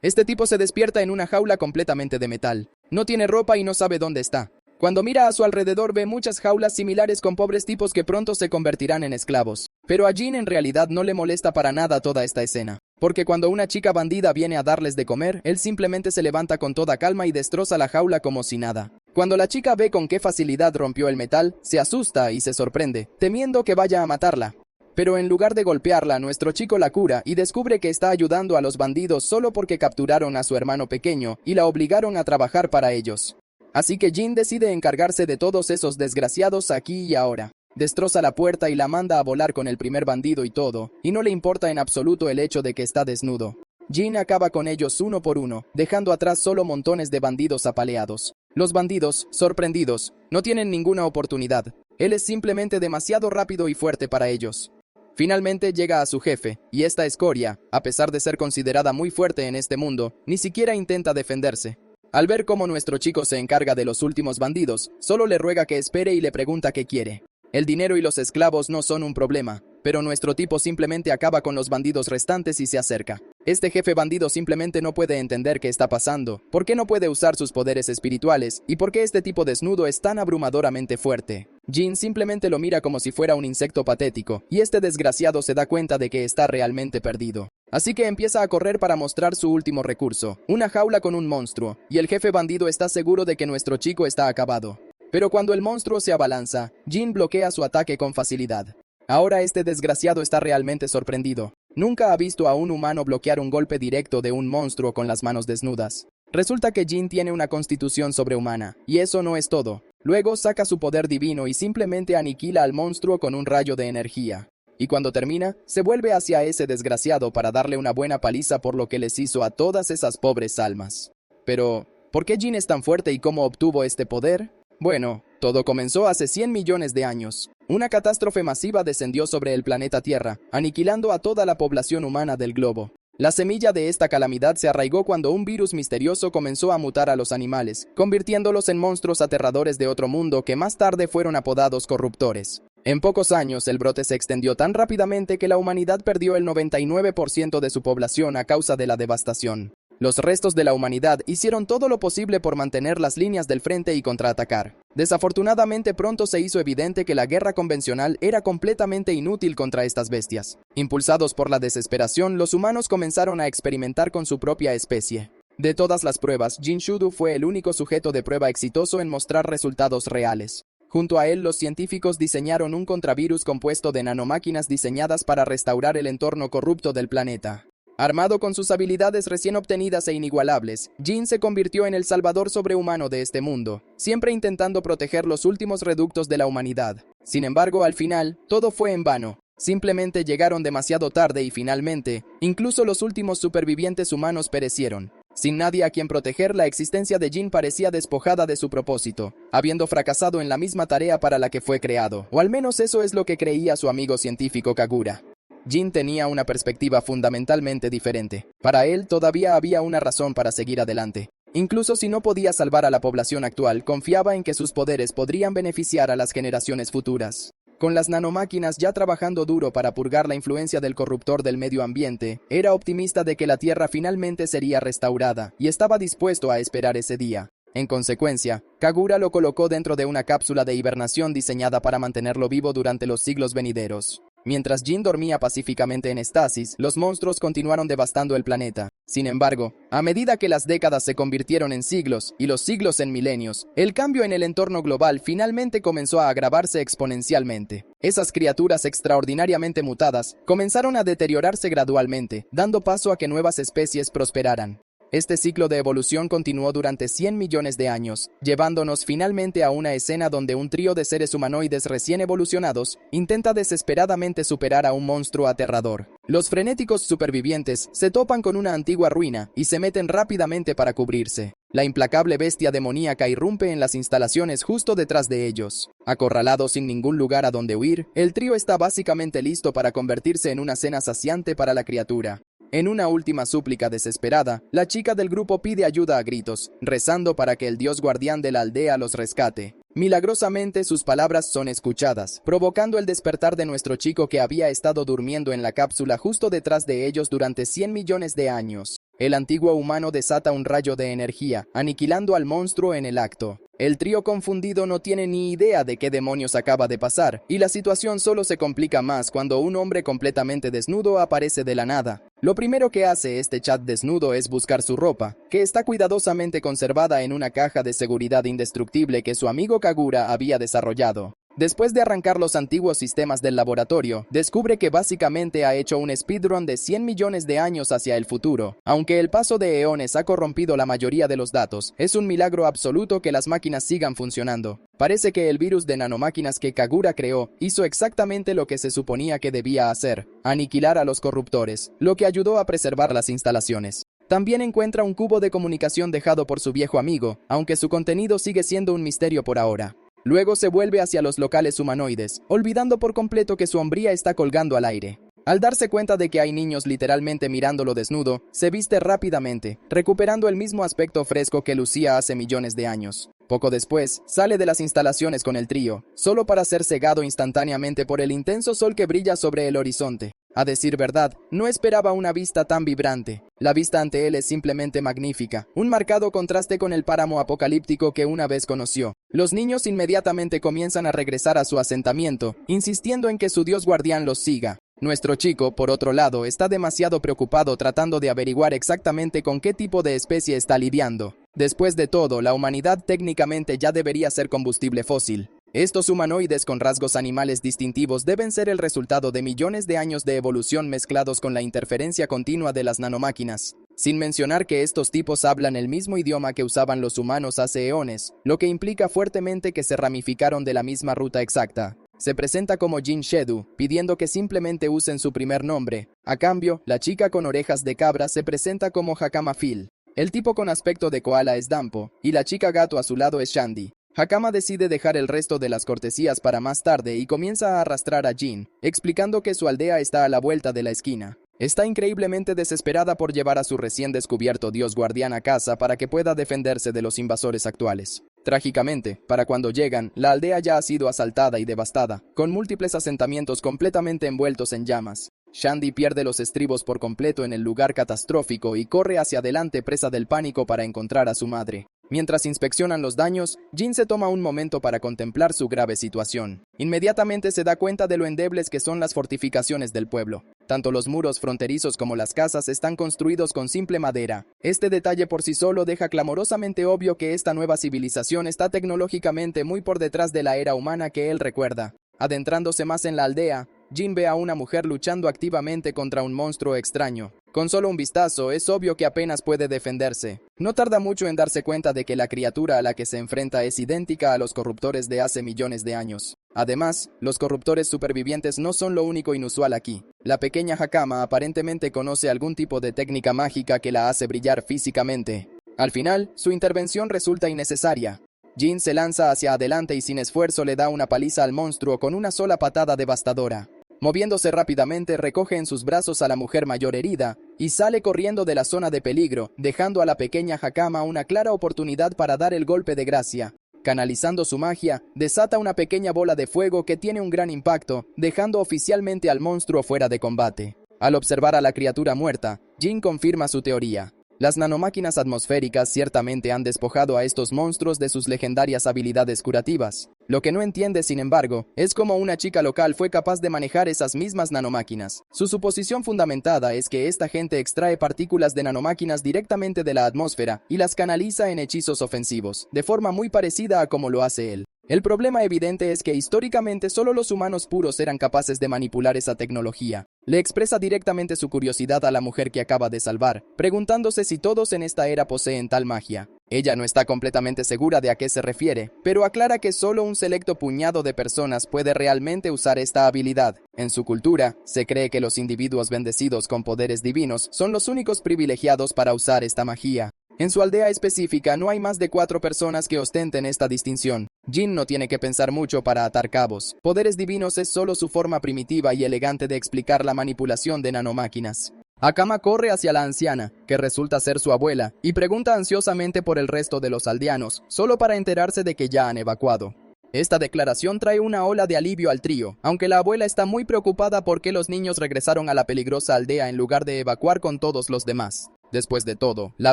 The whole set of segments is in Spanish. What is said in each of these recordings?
Este tipo se despierta en una jaula completamente de metal. No tiene ropa y no sabe dónde está. Cuando mira a su alrededor ve muchas jaulas similares con pobres tipos que pronto se convertirán en esclavos. Pero a Jin en realidad no le molesta para nada toda esta escena. Porque cuando una chica bandida viene a darles de comer, él simplemente se levanta con toda calma y destroza la jaula como si nada. Cuando la chica ve con qué facilidad rompió el metal, se asusta y se sorprende, temiendo que vaya a matarla. Pero en lugar de golpearla, nuestro chico la cura y descubre que está ayudando a los bandidos solo porque capturaron a su hermano pequeño y la obligaron a trabajar para ellos. Así que Jin decide encargarse de todos esos desgraciados aquí y ahora. Destroza la puerta y la manda a volar con el primer bandido y todo, y no le importa en absoluto el hecho de que está desnudo. Jin acaba con ellos uno por uno, dejando atrás solo montones de bandidos apaleados. Los bandidos, sorprendidos, no tienen ninguna oportunidad. Él es simplemente demasiado rápido y fuerte para ellos. Finalmente llega a su jefe, y esta escoria, a pesar de ser considerada muy fuerte en este mundo, ni siquiera intenta defenderse. Al ver cómo nuestro chico se encarga de los últimos bandidos, solo le ruega que espere y le pregunta qué quiere. El dinero y los esclavos no son un problema, pero nuestro tipo simplemente acaba con los bandidos restantes y se acerca. Este jefe bandido simplemente no puede entender qué está pasando, por qué no puede usar sus poderes espirituales y por qué este tipo desnudo es tan abrumadoramente fuerte. Jin simplemente lo mira como si fuera un insecto patético, y este desgraciado se da cuenta de que está realmente perdido. Así que empieza a correr para mostrar su último recurso, una jaula con un monstruo, y el jefe bandido está seguro de que nuestro chico está acabado. Pero cuando el monstruo se abalanza, Jin bloquea su ataque con facilidad. Ahora este desgraciado está realmente sorprendido. Nunca ha visto a un humano bloquear un golpe directo de un monstruo con las manos desnudas. Resulta que Jin tiene una constitución sobrehumana, y eso no es todo. Luego saca su poder divino y simplemente aniquila al monstruo con un rayo de energía. Y cuando termina, se vuelve hacia ese desgraciado para darle una buena paliza por lo que les hizo a todas esas pobres almas. Pero, ¿por qué Jin es tan fuerte y cómo obtuvo este poder? Bueno, todo comenzó hace 100 millones de años. Una catástrofe masiva descendió sobre el planeta Tierra, aniquilando a toda la población humana del globo. La semilla de esta calamidad se arraigó cuando un virus misterioso comenzó a mutar a los animales, convirtiéndolos en monstruos aterradores de otro mundo que más tarde fueron apodados corruptores. En pocos años, el brote se extendió tan rápidamente que la humanidad perdió el 99% de su población a causa de la devastación. Los restos de la humanidad hicieron todo lo posible por mantener las líneas del frente y contraatacar. Desafortunadamente pronto se hizo evidente que la guerra convencional era completamente inútil contra estas bestias. Impulsados por la desesperación, los humanos comenzaron a experimentar con su propia especie. De todas las pruebas, Jin Shudu fue el único sujeto de prueba exitoso en mostrar resultados reales. Junto a él, los científicos diseñaron un contravirus compuesto de nanomáquinas diseñadas para restaurar el entorno corrupto del planeta. Armado con sus habilidades recién obtenidas e inigualables, Jin se convirtió en el salvador sobrehumano de este mundo, siempre intentando proteger los últimos reductos de la humanidad. Sin embargo, al final, todo fue en vano. Simplemente llegaron demasiado tarde y finalmente, incluso los últimos supervivientes humanos perecieron. Sin nadie a quien proteger, la existencia de Jin parecía despojada de su propósito, habiendo fracasado en la misma tarea para la que fue creado, o al menos eso es lo que creía su amigo científico Kagura. Jin tenía una perspectiva fundamentalmente diferente. Para él todavía había una razón para seguir adelante. Incluso si no podía salvar a la población actual, confiaba en que sus poderes podrían beneficiar a las generaciones futuras. Con las nanomáquinas ya trabajando duro para purgar la influencia del corruptor del medio ambiente, era optimista de que la Tierra finalmente sería restaurada, y estaba dispuesto a esperar ese día. En consecuencia, Kagura lo colocó dentro de una cápsula de hibernación diseñada para mantenerlo vivo durante los siglos venideros. Mientras Jin dormía pacíficamente en estasis, los monstruos continuaron devastando el planeta. Sin embargo, a medida que las décadas se convirtieron en siglos y los siglos en milenios, el cambio en el entorno global finalmente comenzó a agravarse exponencialmente. Esas criaturas extraordinariamente mutadas comenzaron a deteriorarse gradualmente, dando paso a que nuevas especies prosperaran. Este ciclo de evolución continuó durante 100 millones de años, llevándonos finalmente a una escena donde un trío de seres humanoides recién evolucionados intenta desesperadamente superar a un monstruo aterrador. Los frenéticos supervivientes se topan con una antigua ruina y se meten rápidamente para cubrirse. La implacable bestia demoníaca irrumpe en las instalaciones justo detrás de ellos. Acorralado sin ningún lugar a donde huir, el trío está básicamente listo para convertirse en una cena saciante para la criatura. En una última súplica desesperada, la chica del grupo pide ayuda a gritos, rezando para que el dios guardián de la aldea los rescate. Milagrosamente sus palabras son escuchadas, provocando el despertar de nuestro chico que había estado durmiendo en la cápsula justo detrás de ellos durante 100 millones de años. El antiguo humano desata un rayo de energía, aniquilando al monstruo en el acto. El trío confundido no tiene ni idea de qué demonios acaba de pasar, y la situación solo se complica más cuando un hombre completamente desnudo aparece de la nada. Lo primero que hace este chat desnudo es buscar su ropa, que está cuidadosamente conservada en una caja de seguridad indestructible que su amigo Kagura había desarrollado. Después de arrancar los antiguos sistemas del laboratorio, descubre que básicamente ha hecho un speedrun de 100 millones de años hacia el futuro. Aunque el paso de eones ha corrompido la mayoría de los datos, es un milagro absoluto que las máquinas sigan funcionando. Parece que el virus de nanomáquinas que Kagura creó hizo exactamente lo que se suponía que debía hacer: aniquilar a los corruptores, lo que ayudó a preservar las instalaciones. También encuentra un cubo de comunicación dejado por su viejo amigo, aunque su contenido sigue siendo un misterio por ahora. Luego se vuelve hacia los locales humanoides, olvidando por completo que su hombría está colgando al aire. Al darse cuenta de que hay niños literalmente mirándolo desnudo, se viste rápidamente, recuperando el mismo aspecto fresco que lucía hace millones de años. Poco después, sale de las instalaciones con el trío, solo para ser cegado instantáneamente por el intenso sol que brilla sobre el horizonte. A decir verdad, no esperaba una vista tan vibrante. La vista ante él es simplemente magnífica, un marcado contraste con el páramo apocalíptico que una vez conoció. Los niños inmediatamente comienzan a regresar a su asentamiento, insistiendo en que su dios guardián los siga. Nuestro chico, por otro lado, está demasiado preocupado tratando de averiguar exactamente con qué tipo de especie está lidiando. Después de todo, la humanidad técnicamente ya debería ser combustible fósil. Estos humanoides con rasgos animales distintivos deben ser el resultado de millones de años de evolución mezclados con la interferencia continua de las nanomáquinas. Sin mencionar que estos tipos hablan el mismo idioma que usaban los humanos hace eones, lo que implica fuertemente que se ramificaron de la misma ruta exacta. Se presenta como Jin Shedu, pidiendo que simplemente usen su primer nombre. A cambio, la chica con orejas de cabra se presenta como Hakama Phil. El tipo con aspecto de koala es Dampo, y la chica gato a su lado es Shandy. Hakama decide dejar el resto de las cortesías para más tarde y comienza a arrastrar a Jin, explicando que su aldea está a la vuelta de la esquina. Está increíblemente desesperada por llevar a su recién descubierto dios guardián a casa para que pueda defenderse de los invasores actuales. Trágicamente, para cuando llegan, la aldea ya ha sido asaltada y devastada, con múltiples asentamientos completamente envueltos en llamas. Shandy pierde los estribos por completo en el lugar catastrófico y corre hacia adelante presa del pánico para encontrar a su madre. Mientras inspeccionan los daños, Jin se toma un momento para contemplar su grave situación. Inmediatamente se da cuenta de lo endebles que son las fortificaciones del pueblo. Tanto los muros fronterizos como las casas están construidos con simple madera. Este detalle por sí solo deja clamorosamente obvio que esta nueva civilización está tecnológicamente muy por detrás de la era humana que él recuerda. Adentrándose más en la aldea, Jin ve a una mujer luchando activamente contra un monstruo extraño. Con solo un vistazo, es obvio que apenas puede defenderse. No tarda mucho en darse cuenta de que la criatura a la que se enfrenta es idéntica a los corruptores de hace millones de años. Además, los corruptores supervivientes no son lo único inusual aquí. La pequeña Hakama aparentemente conoce algún tipo de técnica mágica que la hace brillar físicamente. Al final, su intervención resulta innecesaria. Jin se lanza hacia adelante y sin esfuerzo le da una paliza al monstruo con una sola patada devastadora. Moviéndose rápidamente, recoge en sus brazos a la mujer mayor herida y sale corriendo de la zona de peligro, dejando a la pequeña Hakama una clara oportunidad para dar el golpe de gracia. Canalizando su magia, desata una pequeña bola de fuego que tiene un gran impacto, dejando oficialmente al monstruo fuera de combate. Al observar a la criatura muerta, Jin confirma su teoría. Las nanomáquinas atmosféricas ciertamente han despojado a estos monstruos de sus legendarias habilidades curativas. Lo que no entiende, sin embargo, es cómo una chica local fue capaz de manejar esas mismas nanomáquinas. Su suposición fundamentada es que esta gente extrae partículas de nanomáquinas directamente de la atmósfera y las canaliza en hechizos ofensivos, de forma muy parecida a como lo hace él. El problema evidente es que históricamente solo los humanos puros eran capaces de manipular esa tecnología. Le expresa directamente su curiosidad a la mujer que acaba de salvar, preguntándose si todos en esta era poseen tal magia. Ella no está completamente segura de a qué se refiere, pero aclara que solo un selecto puñado de personas puede realmente usar esta habilidad. En su cultura, se cree que los individuos bendecidos con poderes divinos son los únicos privilegiados para usar esta magia. En su aldea específica no hay más de 4 personas que ostenten esta distinción. Jin no tiene que pensar mucho para atar cabos. Poderes divinos es solo su forma primitiva y elegante de explicar la manipulación de nanomáquinas. Hakama corre hacia la anciana, que resulta ser su abuela, y pregunta ansiosamente por el resto de los aldeanos, solo para enterarse de que ya han evacuado. Esta declaración trae una ola de alivio al trío, aunque la abuela está muy preocupada porque los niños regresaron a la peligrosa aldea en lugar de evacuar con todos los demás. Después de todo, la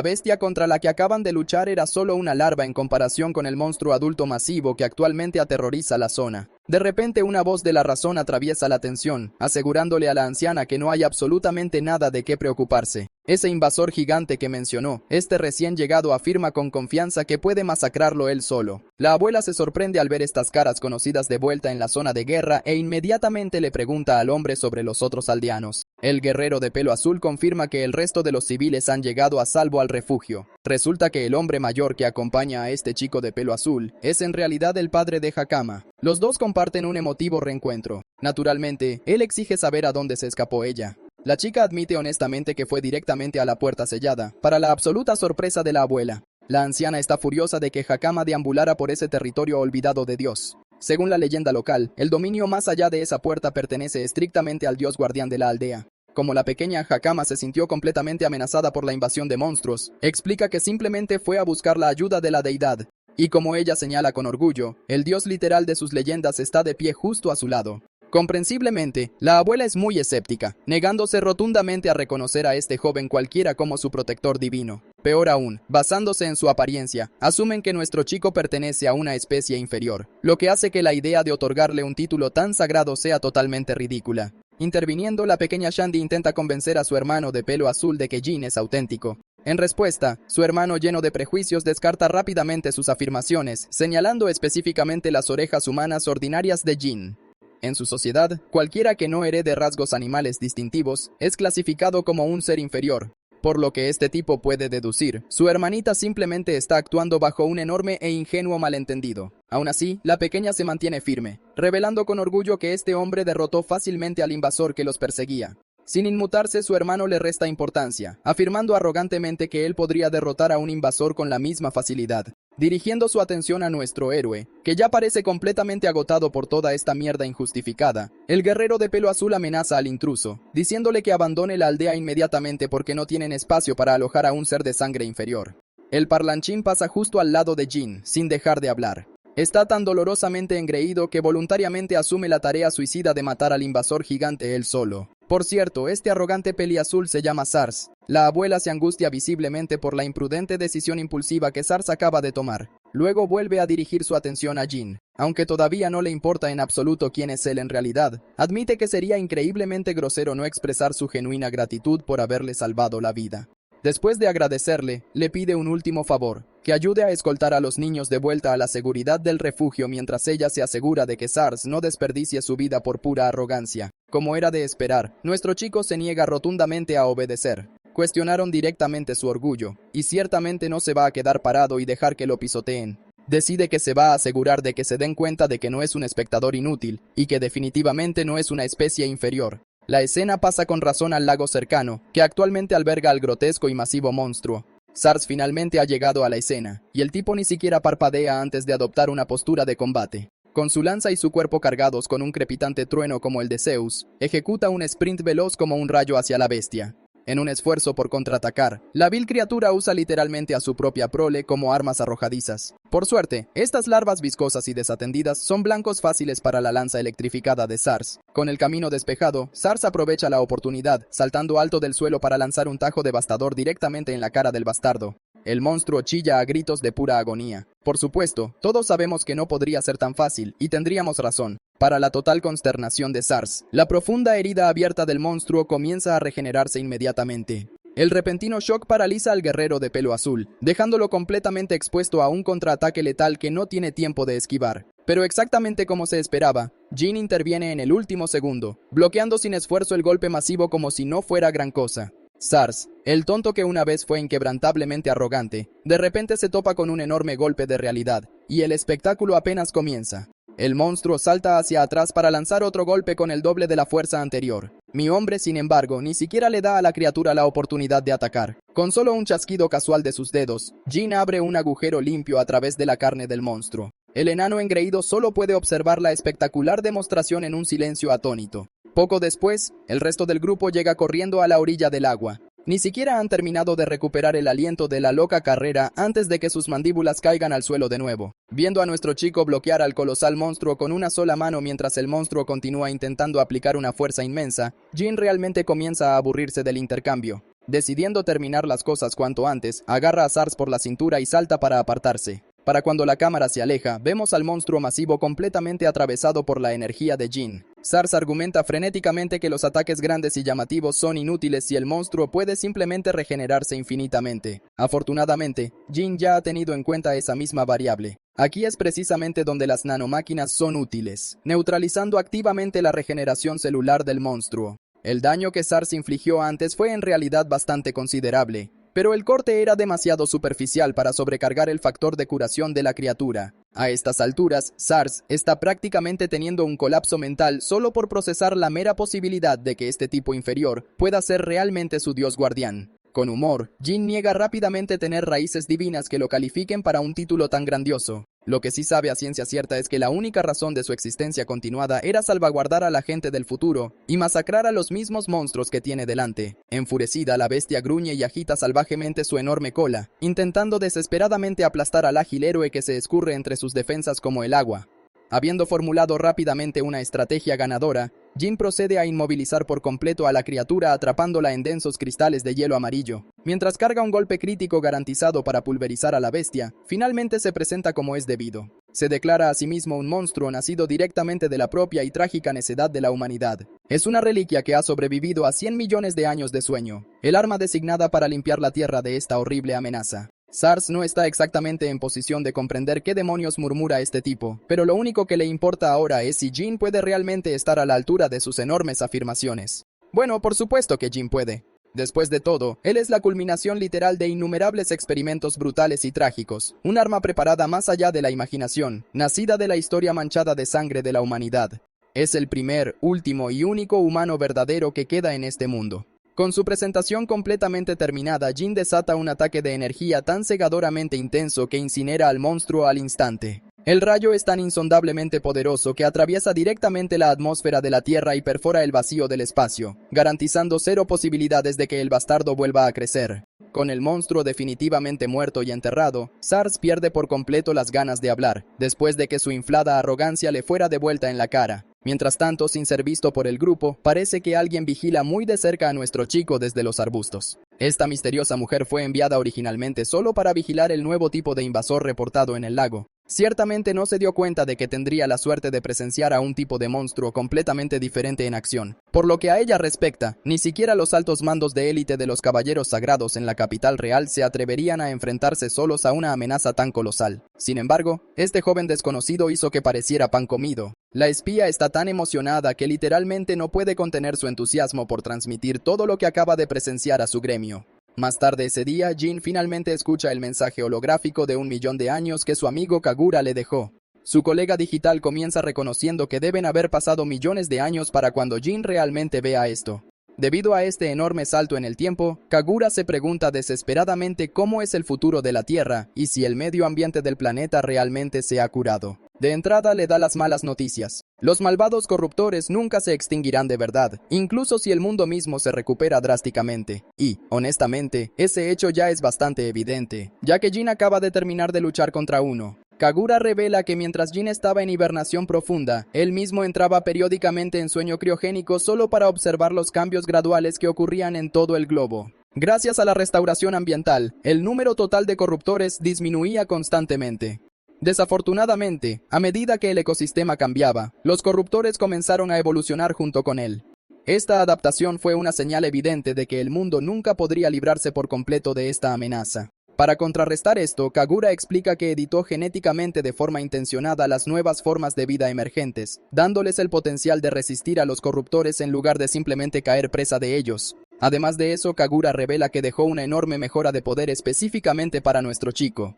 bestia contra la que acaban de luchar era solo una larva en comparación con el monstruo adulto masivo que actualmente aterroriza la zona. De repente una voz de la razón atraviesa la tensión, asegurándole a la anciana que no hay absolutamente nada de qué preocuparse. Ese invasor gigante que mencionó, este recién llegado afirma con confianza que puede masacrarlo él solo. La abuela se sorprende al ver estas caras conocidas de vuelta en la zona de guerra e inmediatamente le pregunta al hombre sobre los otros aldeanos. El guerrero de pelo azul confirma que el resto de los civiles han llegado a salvo al refugio. Resulta que el hombre mayor que acompaña a este chico de pelo azul es en realidad el padre de Hakama. Los dos comparten un emotivo reencuentro. Naturalmente, él exige saber a dónde se escapó ella. La chica admite honestamente que fue directamente a la puerta sellada, para la absoluta sorpresa de la abuela. La anciana está furiosa de que Hakama deambulara por ese territorio olvidado de Dios. Según la leyenda local, el dominio más allá de esa puerta pertenece estrictamente al dios guardián de la aldea. Como la pequeña Hakama se sintió completamente amenazada por la invasión de monstruos, explica que simplemente fue a buscar la ayuda de la deidad. Y como ella señala con orgullo, el dios literal de sus leyendas está de pie justo a su lado. Comprensiblemente, la abuela es muy escéptica, negándose rotundamente a reconocer a este joven cualquiera como su protector divino. Peor aún, basándose en su apariencia, asumen que nuestro chico pertenece a una especie inferior, lo que hace que la idea de otorgarle un título tan sagrado sea totalmente ridícula. Interviniendo, la pequeña Shandy intenta convencer a su hermano de pelo azul de que Jin es auténtico. En respuesta, su hermano lleno de prejuicios descarta rápidamente sus afirmaciones, señalando específicamente las orejas humanas ordinarias de Jin. En su sociedad, cualquiera que no herede rasgos animales distintivos es clasificado como un ser inferior, por lo que este tipo puede deducir, su hermanita simplemente está actuando bajo un enorme e ingenuo malentendido. Aún así, la pequeña se mantiene firme, revelando con orgullo que este hombre derrotó fácilmente al invasor que los perseguía. Sin inmutarse, su hermano le resta importancia, afirmando arrogantemente que él podría derrotar a un invasor con la misma facilidad. Dirigiendo su atención a nuestro héroe, que ya parece completamente agotado por toda esta mierda injustificada, el guerrero de pelo azul amenaza al intruso, diciéndole que abandone la aldea inmediatamente porque no tienen espacio para alojar a un ser de sangre inferior. El parlanchín pasa justo al lado de Jin, sin dejar de hablar. Está tan dolorosamente engreído que voluntariamente asume la tarea suicida de matar al invasor gigante él solo. Por cierto, este arrogante peliazul se llama Sars. La abuela se angustia visiblemente por la imprudente decisión impulsiva que Sars acaba de tomar. Luego vuelve a dirigir su atención a Jin. Aunque todavía no le importa en absoluto quién es él en realidad, admite que sería increíblemente grosero no expresar su genuina gratitud por haberle salvado la vida. Después de agradecerle, le pide un último favor, que ayude a escoltar a los niños de vuelta a la seguridad del refugio mientras ella se asegura de que Sars no desperdicie su vida por pura arrogancia. Como era de esperar, nuestro chico se niega rotundamente a obedecer. Cuestionaron directamente su orgullo, y ciertamente no se va a quedar parado y dejar que lo pisoteen. Decide que se va a asegurar de que se den cuenta de que no es un espectador inútil, y que definitivamente no es una especie inferior. La escena pasa con razón al lago cercano, que actualmente alberga al grotesco y masivo monstruo. Sars finalmente ha llegado a la escena, y el tipo ni siquiera parpadea antes de adoptar una postura de combate. Con su lanza y su cuerpo cargados con un crepitante trueno como el de Zeus, ejecuta un sprint veloz como un rayo hacia la bestia. En un esfuerzo por contraatacar, la vil criatura usa literalmente a su propia prole como armas arrojadizas. Por suerte, estas larvas viscosas y desatendidas son blancos fáciles para la lanza electrificada de Sars. Con el camino despejado, Sars aprovecha la oportunidad, saltando alto del suelo para lanzar un tajo devastador directamente en la cara del bastardo. El monstruo chilla a gritos de pura agonía. Por supuesto, todos sabemos que no podría ser tan fácil, y tendríamos razón. Para la total consternación de Sars, la profunda herida abierta del monstruo comienza a regenerarse inmediatamente. El repentino shock paraliza al guerrero de pelo azul, dejándolo completamente expuesto a un contraataque letal que no tiene tiempo de esquivar. Pero exactamente como se esperaba, Jin interviene en el último segundo, bloqueando sin esfuerzo el golpe masivo como si no fuera gran cosa. Sars, el tonto que una vez fue inquebrantablemente arrogante, de repente se topa con un enorme golpe de realidad, y el espectáculo apenas comienza. El monstruo salta hacia atrás para lanzar otro golpe con el doble de la fuerza anterior. Mi hombre, sin embargo, ni siquiera le da a la criatura la oportunidad de atacar. Con solo un chasquido casual de sus dedos, Jin abre un agujero limpio a través de la carne del monstruo. El enano engreído solo puede observar la espectacular demostración en un silencio atónito. Poco después, el resto del grupo llega corriendo a la orilla del agua. Ni siquiera han terminado de recuperar el aliento de la loca carrera antes de que sus mandíbulas caigan al suelo de nuevo. Viendo a nuestro chico bloquear al colosal monstruo con una sola mano mientras el monstruo continúa intentando aplicar una fuerza inmensa, Jin realmente comienza a aburrirse del intercambio. Decidiendo terminar las cosas cuanto antes, agarra a Sars por la cintura y salta para apartarse. Para cuando la cámara se aleja, vemos al monstruo masivo completamente atravesado por la energía de Jin. Sars argumenta frenéticamente que los ataques grandes y llamativos son inútiles si el monstruo puede simplemente regenerarse infinitamente. Afortunadamente, Jin ya ha tenido en cuenta esa misma variable. Aquí es precisamente donde las nanomáquinas son útiles, neutralizando activamente la regeneración celular del monstruo. El daño que Sars infligió antes fue en realidad bastante considerable, pero el corte era demasiado superficial para sobrecargar el factor de curación de la criatura. A estas alturas, Sars está prácticamente teniendo un colapso mental solo por procesar la mera posibilidad de que este tipo inferior pueda ser realmente su dios guardián. Con humor, Jin niega rápidamente tener raíces divinas que lo califiquen para un título tan grandioso. Lo que sí sabe a ciencia cierta es que la única razón de su existencia continuada era salvaguardar a la gente del futuro y masacrar a los mismos monstruos que tiene delante. Enfurecida, la bestia gruñe y agita salvajemente su enorme cola, intentando desesperadamente aplastar al ágil héroe que se escurre entre sus defensas como el agua. Habiendo formulado rápidamente una estrategia ganadora, Jin procede a inmovilizar por completo a la criatura atrapándola en densos cristales de hielo amarillo. Mientras carga un golpe crítico garantizado para pulverizar a la bestia, finalmente se presenta como es debido. Se declara a sí mismo un monstruo nacido directamente de la propia y trágica necedad de la humanidad. Es una reliquia que ha sobrevivido a 100 millones de años de sueño, el arma designada para limpiar la tierra de esta horrible amenaza. Sars no está exactamente en posición de comprender qué demonios murmura este tipo, pero lo único que le importa ahora es si Jin puede realmente estar a la altura de sus enormes afirmaciones. Bueno, por supuesto que Jin puede. Después de todo, él es la culminación literal de innumerables experimentos brutales y trágicos, un arma preparada más allá de la imaginación, nacida de la historia manchada de sangre de la humanidad. Es el primer, último y único humano verdadero que queda en este mundo. Con su presentación completamente terminada, Jin desata un ataque de energía tan cegadoramente intenso que incinera al monstruo al instante. El rayo es tan insondablemente poderoso que atraviesa directamente la atmósfera de la Tierra y perfora el vacío del espacio, garantizando cero posibilidades de que el bastardo vuelva a crecer. Con el monstruo definitivamente muerto y enterrado, Sars pierde por completo las ganas de hablar, después de que su inflada arrogancia le fuera devuelta en la cara. Mientras tanto, sin ser visto por el grupo, parece que alguien vigila muy de cerca a nuestro chico desde los arbustos. Esta misteriosa mujer fue enviada originalmente solo para vigilar el nuevo tipo de invasor reportado en el lago. Ciertamente no se dio cuenta de que tendría la suerte de presenciar a un tipo de monstruo completamente diferente en acción. Por lo que a ella respecta, ni siquiera los altos mandos de élite de los caballeros sagrados en la capital real se atreverían a enfrentarse solos a una amenaza tan colosal. Sin embargo, este joven desconocido hizo que pareciera pan comido. La espía está tan emocionada que literalmente no puede contener su entusiasmo por transmitir todo lo que acaba de presenciar a su gremio. Más tarde ese día, Jin finalmente escucha el mensaje holográfico de 1.000.000 de años que su amigo Kagura le dejó. Su colega digital comienza reconociendo que deben haber pasado millones de años para cuando Jin realmente vea esto. Debido a este enorme salto en el tiempo, Kagura se pregunta desesperadamente cómo es el futuro de la Tierra y si el medio ambiente del planeta realmente se ha curado. De entrada le da las malas noticias. Los malvados corruptores nunca se extinguirán de verdad, incluso si el mundo mismo se recupera drásticamente. Y, honestamente, ese hecho ya es bastante evidente, ya que Jin acaba de terminar de luchar contra uno. Kagura revela que mientras Jin estaba en hibernación profunda, él mismo entraba periódicamente en sueño criogénico solo para observar los cambios graduales que ocurrían en todo el globo. Gracias a la restauración ambiental, el número total de corruptores disminuía constantemente. Desafortunadamente, a medida que el ecosistema cambiaba, los corruptores comenzaron a evolucionar junto con él. Esta adaptación fue una señal evidente de que el mundo nunca podría librarse por completo de esta amenaza. Para contrarrestar esto, Kagura explica que editó genéticamente de forma intencionada las nuevas formas de vida emergentes, dándoles el potencial de resistir a los corruptores en lugar de simplemente caer presa de ellos. Además de eso, Kagura revela que dejó una enorme mejora de poder específicamente para nuestro chico.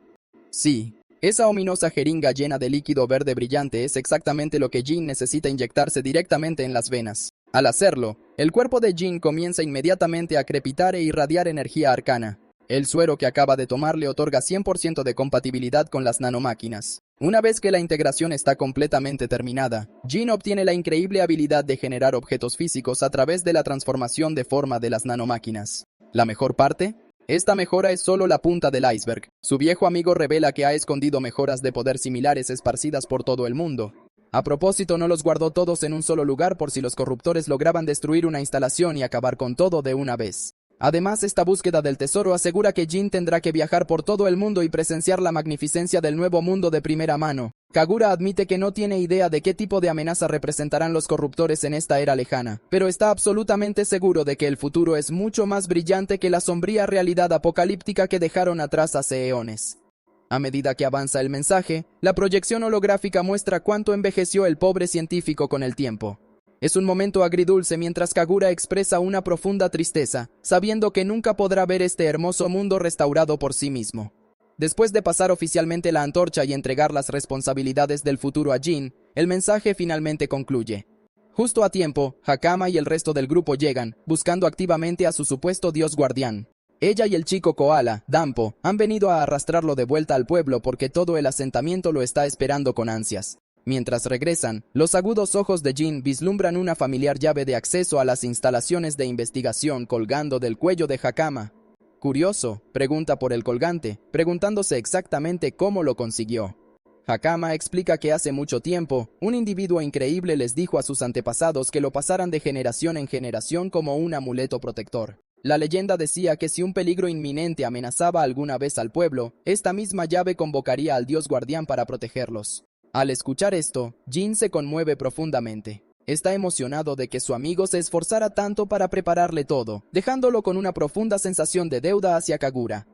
Sí. Esa ominosa jeringa llena de líquido verde brillante es exactamente lo que Jin necesita inyectarse directamente en las venas. Al hacerlo, el cuerpo de Jin comienza inmediatamente a crepitar e irradiar energía arcana. El suero que acaba de tomar le otorga 100% de compatibilidad con las nanomáquinas. Una vez que la integración está completamente terminada, Jin obtiene la increíble habilidad de generar objetos físicos a través de la transformación de forma de las nanomáquinas. ¿La mejor parte? Esta mejora es solo la punta del iceberg. Su viejo amigo revela que ha escondido mejoras de poder similares esparcidas por todo el mundo. A propósito, no los guardó todos en un solo lugar por si los corruptores lograban destruir una instalación y acabar con todo de una vez. Además, esta búsqueda del tesoro asegura que Jin tendrá que viajar por todo el mundo y presenciar la magnificencia del nuevo mundo de primera mano. Kagura admite que no tiene idea de qué tipo de amenaza representarán los corruptores en esta era lejana, pero está absolutamente seguro de que el futuro es mucho más brillante que la sombría realidad apocalíptica que dejaron atrás hace eones. A medida que avanza el mensaje, la proyección holográfica muestra cuánto envejeció el pobre científico con el tiempo. Es un momento agridulce mientras Kagura expresa una profunda tristeza, sabiendo que nunca podrá ver este hermoso mundo restaurado por sí mismo. Después de pasar oficialmente la antorcha y entregar las responsabilidades del futuro a Jin, el mensaje finalmente concluye. Justo a tiempo, Hakama y el resto del grupo llegan, buscando activamente a su supuesto dios guardián. Ella y el chico koala, Danpo, han venido a arrastrarlo de vuelta al pueblo porque todo el asentamiento lo está esperando con ansias. Mientras regresan, los agudos ojos de Jin vislumbran una familiar llave de acceso a las instalaciones de investigación colgando del cuello de Hakama. Curioso, pregunta por el colgante, preguntándose exactamente cómo lo consiguió. Hakama explica que hace mucho tiempo, un individuo increíble les dijo a sus antepasados que lo pasaran de generación en generación como un amuleto protector. La leyenda decía que si un peligro inminente amenazaba alguna vez al pueblo, esta misma llave convocaría al dios guardián para protegerlos. Al escuchar esto, Jin se conmueve profundamente. Está emocionado de que su amigo se esforzara tanto para prepararle todo, dejándolo con una profunda sensación de deuda hacia Kagura.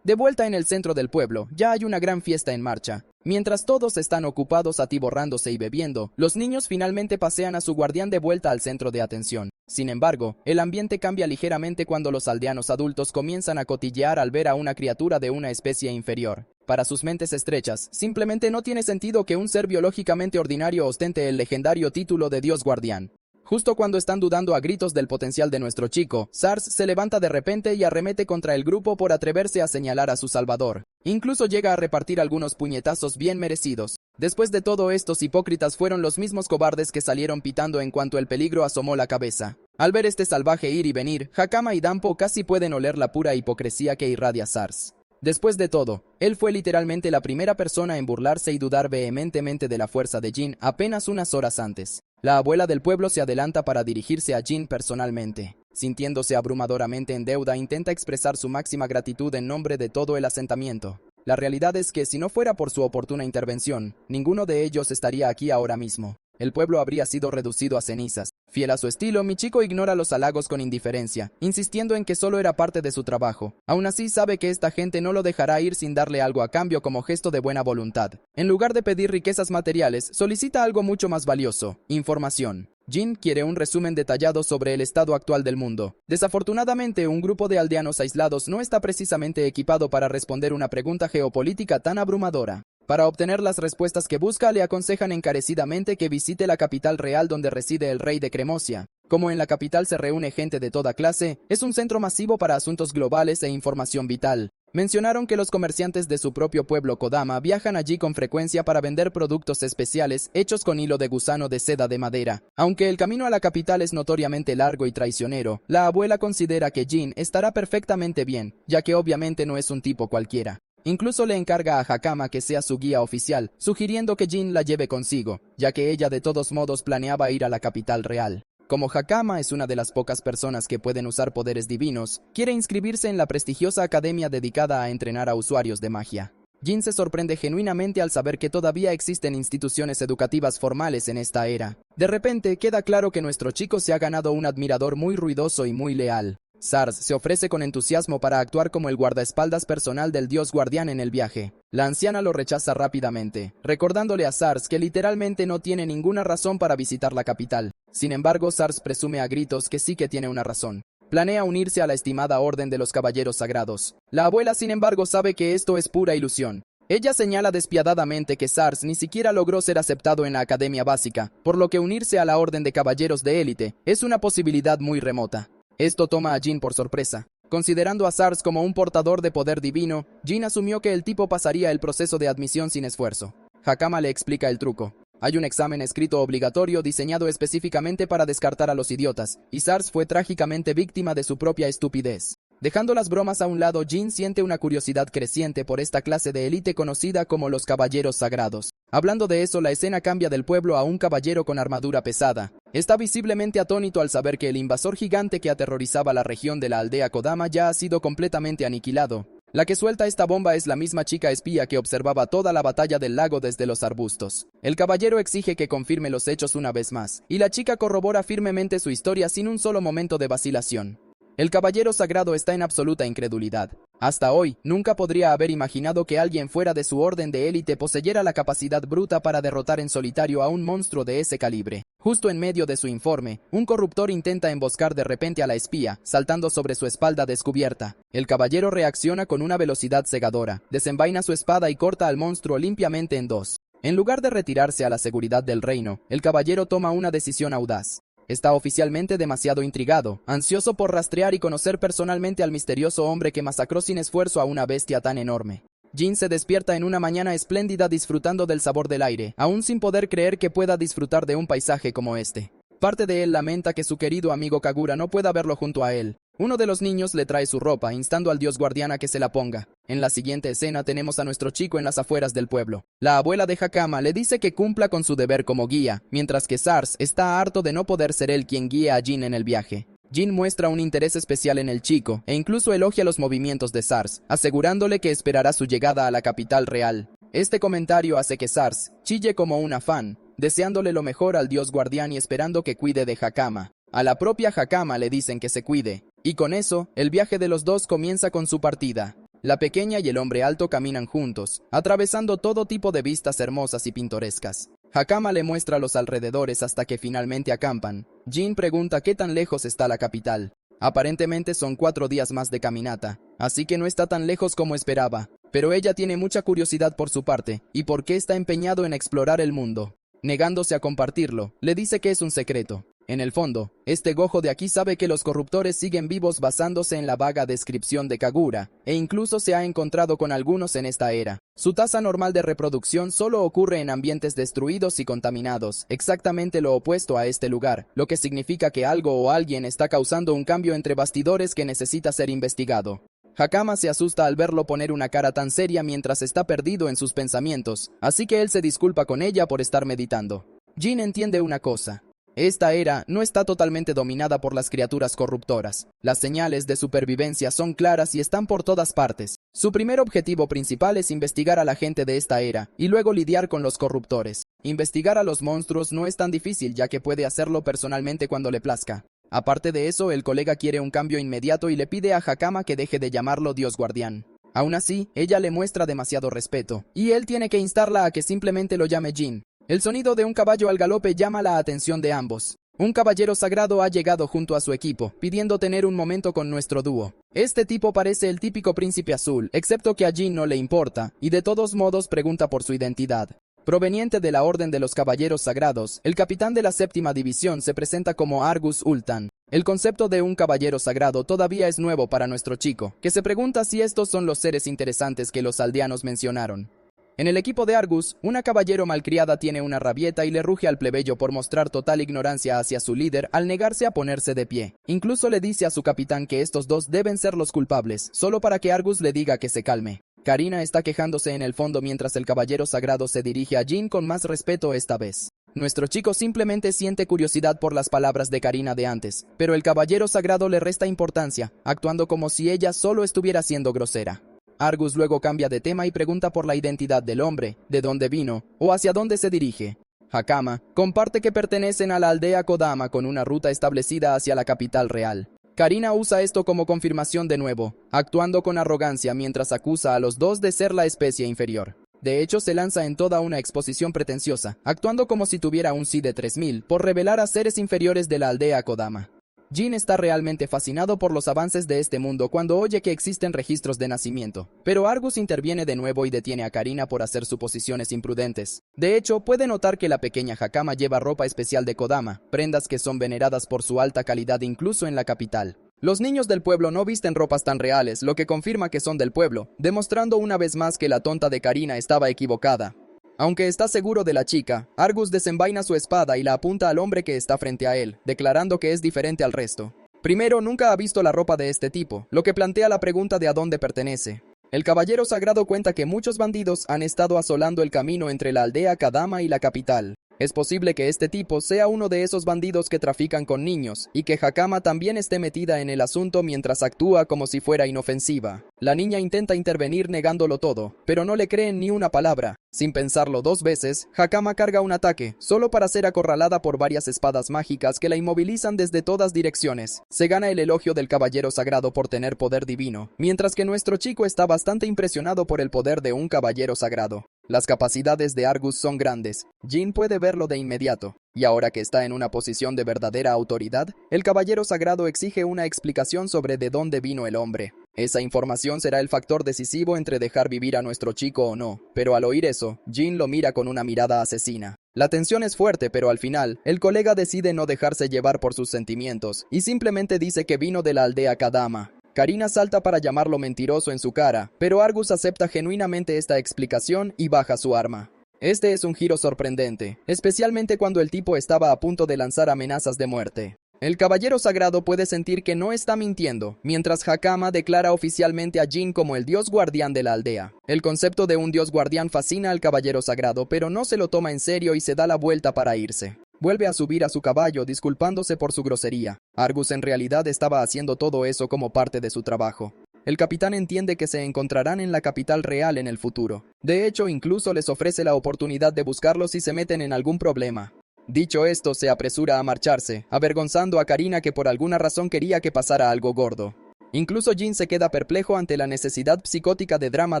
De vuelta en el centro del pueblo, ya hay una gran fiesta en marcha. Mientras todos están ocupados atiborrándose y bebiendo, los niños finalmente pasean a su guardián de vuelta al centro de atención. Sin embargo, el ambiente cambia ligeramente cuando los aldeanos adultos comienzan a cotillear al ver a una criatura de una especie inferior. Para sus mentes estrechas, simplemente no tiene sentido que un ser biológicamente ordinario ostente el legendario título de Dios Guardián. Justo cuando están dudando a gritos del potencial de nuestro chico, Sars se levanta de repente y arremete contra el grupo por atreverse a señalar a su salvador. Incluso llega a repartir algunos puñetazos bien merecidos. Después de todo, estos hipócritas fueron los mismos cobardes que salieron pitando en cuanto el peligro asomó la cabeza. Al ver este salvaje ir y venir, Hakama y Danpo casi pueden oler la pura hipocresía que irradia Sars. Después de todo, él fue literalmente la primera persona en burlarse y dudar vehementemente de la fuerza de Jin apenas unas horas antes. La abuela del pueblo se adelanta para dirigirse a Jin personalmente. Sintiéndose abrumadoramente en deuda, intenta expresar su máxima gratitud en nombre de todo el asentamiento. La realidad es que si no fuera por su oportuna intervención, ninguno de ellos estaría aquí ahora mismo. El pueblo habría sido reducido a cenizas. Fiel a su estilo, mi chico ignora los halagos con indiferencia, insistiendo en que solo era parte de su trabajo. Aún así sabe que esta gente no lo dejará ir sin darle algo a cambio como gesto de buena voluntad. En lugar de pedir riquezas materiales, solicita algo mucho más valioso: información. Jin quiere un resumen detallado sobre el estado actual del mundo. Desafortunadamente, un grupo de aldeanos aislados no está precisamente equipado para responder una pregunta geopolítica tan abrumadora. Para obtener las respuestas que busca, le aconsejan encarecidamente que visite la capital real donde reside el rey de Cremosia. Como en la capital se reúne gente de toda clase, es un centro masivo para asuntos globales e información vital. Mencionaron que los comerciantes de su propio pueblo Kodama viajan allí con frecuencia para vender productos especiales hechos con hilo de gusano de seda de madera. Aunque el camino a la capital es notoriamente largo y traicionero, la abuela considera que Jin estará perfectamente bien, ya que obviamente no es un tipo cualquiera. Incluso le encarga a Hakama que sea su guía oficial, sugiriendo que Jin la lleve consigo, ya que ella de todos modos planeaba ir a la capital real. Como Hakama es una de las pocas personas que pueden usar poderes divinos, quiere inscribirse en la prestigiosa academia dedicada a entrenar a usuarios de magia. Jin se sorprende genuinamente al saber que todavía existen instituciones educativas formales en esta era. De repente, queda claro que nuestro chico se ha ganado un admirador muy ruidoso y muy leal. Sars se ofrece con entusiasmo para actuar como el guardaespaldas personal del dios guardián en el viaje. La anciana lo rechaza rápidamente, recordándole a Sars que literalmente no tiene ninguna razón para visitar la capital. Sin embargo, Sars presume a gritos que sí que tiene una razón. Planea unirse a la estimada Orden de los Caballeros Sagrados. La abuela, sin embargo, sabe que esto es pura ilusión. Ella señala despiadadamente que Sars ni siquiera logró ser aceptado en la Academia Básica, por lo que unirse a la Orden de Caballeros de Élite es una posibilidad muy remota. Esto toma a Jin por sorpresa. Considerando a Sars como un portador de poder divino, Jin asumió que el tipo pasaría el proceso de admisión sin esfuerzo. Hakama le explica el truco. Hay un examen escrito obligatorio diseñado específicamente para descartar a los idiotas, y Sars fue trágicamente víctima de su propia estupidez. Dejando las bromas a un lado, Jin siente una curiosidad creciente por esta clase de élite conocida como los Caballeros Sagrados. Hablando de eso, la escena cambia del pueblo a un caballero con armadura pesada. Está visiblemente atónito al saber que el invasor gigante que aterrorizaba la región de la aldea Kodama ya ha sido completamente aniquilado. La que suelta esta bomba es la misma chica espía que observaba toda la batalla del lago desde los arbustos. El caballero exige que confirme los hechos una vez más, y la chica corrobora firmemente su historia sin un solo momento de vacilación. El caballero sagrado está en absoluta incredulidad. Hasta hoy, nunca podría haber imaginado que alguien fuera de su orden de élite poseyera la capacidad bruta para derrotar en solitario a un monstruo de ese calibre. Justo en medio de su informe, un corruptor intenta emboscar de repente a la espía, saltando sobre su espalda descubierta. El caballero reacciona con una velocidad cegadora, desenvaina su espada y corta al monstruo limpiamente en dos. En lugar de retirarse a la seguridad del reino, el caballero toma una decisión audaz. Está oficialmente demasiado intrigado, ansioso por rastrear y conocer personalmente al misterioso hombre que masacró sin esfuerzo a una bestia tan enorme. Jin se despierta en una mañana espléndida disfrutando del sabor del aire, aún sin poder creer que pueda disfrutar de un paisaje como este. Parte de él lamenta que su querido amigo Kagura no pueda verlo junto a él. Uno de los niños le trae su ropa, instando al dios guardián a que se la ponga. En la siguiente escena tenemos a nuestro chico en las afueras del pueblo. La abuela de Hakama le dice que cumpla con su deber como guía, mientras que Sars está harto de no poder ser él quien guíe a Jin en el viaje. Jin muestra un interés especial en el chico, e incluso elogia los movimientos de Sars, asegurándole que esperará su llegada a la capital real. Este comentario hace que Sars chille como un afán, deseándole lo mejor al dios guardián y esperando que cuide de Hakama. A la propia Hakama le dicen que se cuide, y con eso, el viaje de los dos comienza con su partida. La pequeña y el hombre alto caminan juntos, atravesando todo tipo de vistas hermosas y pintorescas. Hakama le muestra los alrededores hasta que finalmente acampan. Jin pregunta qué tan lejos está la capital. Aparentemente son 4 días más de caminata, así que no está tan lejos como esperaba. Pero ella tiene mucha curiosidad por su parte, y por qué está empeñado en explorar el mundo. Negándose a compartirlo, le dice que es un secreto. En el fondo, este gojo de aquí sabe que los corruptores siguen vivos basándose en la vaga descripción de Kagura, e incluso se ha encontrado con algunos en esta era. Su tasa normal de reproducción solo ocurre en ambientes destruidos y contaminados, exactamente lo opuesto a este lugar, lo que significa que algo o alguien está causando un cambio entre bastidores que necesita ser investigado. Hakama se asusta al verlo poner una cara tan seria mientras está perdido en sus pensamientos, así que él se disculpa con ella por estar meditando. Jin entiende una cosa. Esta era no está totalmente dominada por las criaturas corruptoras. Las señales de supervivencia son claras y están por todas partes. Su primer objetivo principal es investigar a la gente de esta era, y luego lidiar con los corruptores. Investigar a los monstruos no es tan difícil ya que puede hacerlo personalmente cuando le plazca. Aparte de eso, el colega quiere un cambio inmediato y le pide a Hakama que deje de llamarlo Dios Guardián. Aún así, ella le muestra demasiado respeto, y él tiene que instarla a que simplemente lo llame Jin. El sonido de un caballo al galope llama la atención de ambos. Un caballero sagrado ha llegado junto a su equipo, pidiendo tener un momento con nuestro dúo. Este tipo parece el típico príncipe azul, excepto que a Jin no le importa, y de todos modos pregunta por su identidad. Proveniente de la Orden de los Caballeros Sagrados, el capitán de la séptima división se presenta como Argus Ultan. El concepto de un caballero sagrado todavía es nuevo para nuestro chico, que se pregunta si estos son los seres interesantes que los aldeanos mencionaron. En el equipo de Argus, una caballero malcriada tiene una rabieta y le ruge al plebeyo por mostrar total ignorancia hacia su líder al negarse a ponerse de pie. Incluso le dice a su capitán que estos dos deben ser los culpables, solo para que Argus le diga que se calme. Karina está quejándose en el fondo mientras el caballero sagrado se dirige a Jin con más respeto esta vez. Nuestro chico simplemente siente curiosidad por las palabras de Karina de antes, pero el caballero sagrado le resta importancia, actuando como si ella solo estuviera siendo grosera. Argus luego cambia de tema y pregunta por la identidad del hombre, de dónde vino, o hacia dónde se dirige. Hakama comparte que pertenecen a la aldea Kodama con una ruta establecida hacia la capital real. Karina usa esto como confirmación de nuevo, actuando con arrogancia mientras acusa a los dos de ser la especie inferior. De hecho, se lanza en toda una exposición pretenciosa, actuando como si tuviera un sí de 3000 por revelar a seres inferiores de la aldea Kodama. Jin está realmente fascinado por los avances de este mundo cuando oye que existen registros de nacimiento, pero Argus interviene de nuevo y detiene a Karina por hacer suposiciones imprudentes. De hecho, puede notar que la pequeña Hakama lleva ropa especial de Kodama, prendas que son veneradas por su alta calidad incluso en la capital. Los niños del pueblo no visten ropas tan reales, lo que confirma que son del pueblo, demostrando una vez más que la tonta de Karina estaba equivocada. Aunque está seguro de la chica, Argus desenvaina su espada y la apunta al hombre que está frente a él, declarando que es diferente al resto. Primero, nunca ha visto la ropa de este tipo, lo que plantea la pregunta de a dónde pertenece. El caballero sagrado cuenta que muchos bandidos han estado asolando el camino entre la aldea Kadama y la capital. Es posible que este tipo sea uno de esos bandidos que trafican con niños, y que Hakama también esté metida en el asunto mientras actúa como si fuera inofensiva. La niña intenta intervenir negándolo todo, pero no le creen ni una palabra. Sin pensarlo dos veces, Hakama carga un ataque, solo para ser acorralada por varias espadas mágicas que la inmovilizan desde todas direcciones. Se gana el elogio del caballero sagrado por tener poder divino, mientras que nuestro chico está bastante impresionado por el poder de un caballero sagrado. Las capacidades de Argus son grandes. Jin puede verlo de inmediato. Y ahora que está en una posición de verdadera autoridad, el caballero sagrado exige una explicación sobre de dónde vino el hombre. Esa información será el factor decisivo entre dejar vivir a nuestro chico o no, pero al oír eso, Jin lo mira con una mirada asesina. La tensión es fuerte, pero al final, el colega decide no dejarse llevar por sus sentimientos, y simplemente dice que vino de la aldea Kadama. Karina salta para llamarlo mentiroso en su cara, pero Argus acepta genuinamente esta explicación y baja su arma. Este es un giro sorprendente, especialmente cuando el tipo estaba a punto de lanzar amenazas de muerte. El caballero sagrado puede sentir que no está mintiendo, mientras Hakama declara oficialmente a Jin como el dios guardián de la aldea. El concepto de un dios guardián fascina al caballero sagrado, pero no se lo toma en serio y se da la vuelta para irse. Vuelve a subir a su caballo disculpándose por su grosería. Argus en realidad estaba haciendo todo eso como parte de su trabajo. El capitán entiende que se encontrarán en la capital real en el futuro. De hecho, incluso les ofrece la oportunidad de buscarlos si se meten en algún problema. Dicho esto, se apresura a marcharse, avergonzando a Karina que por alguna razón quería que pasara algo gordo. Incluso Jin se queda perplejo ante la necesidad psicótica de drama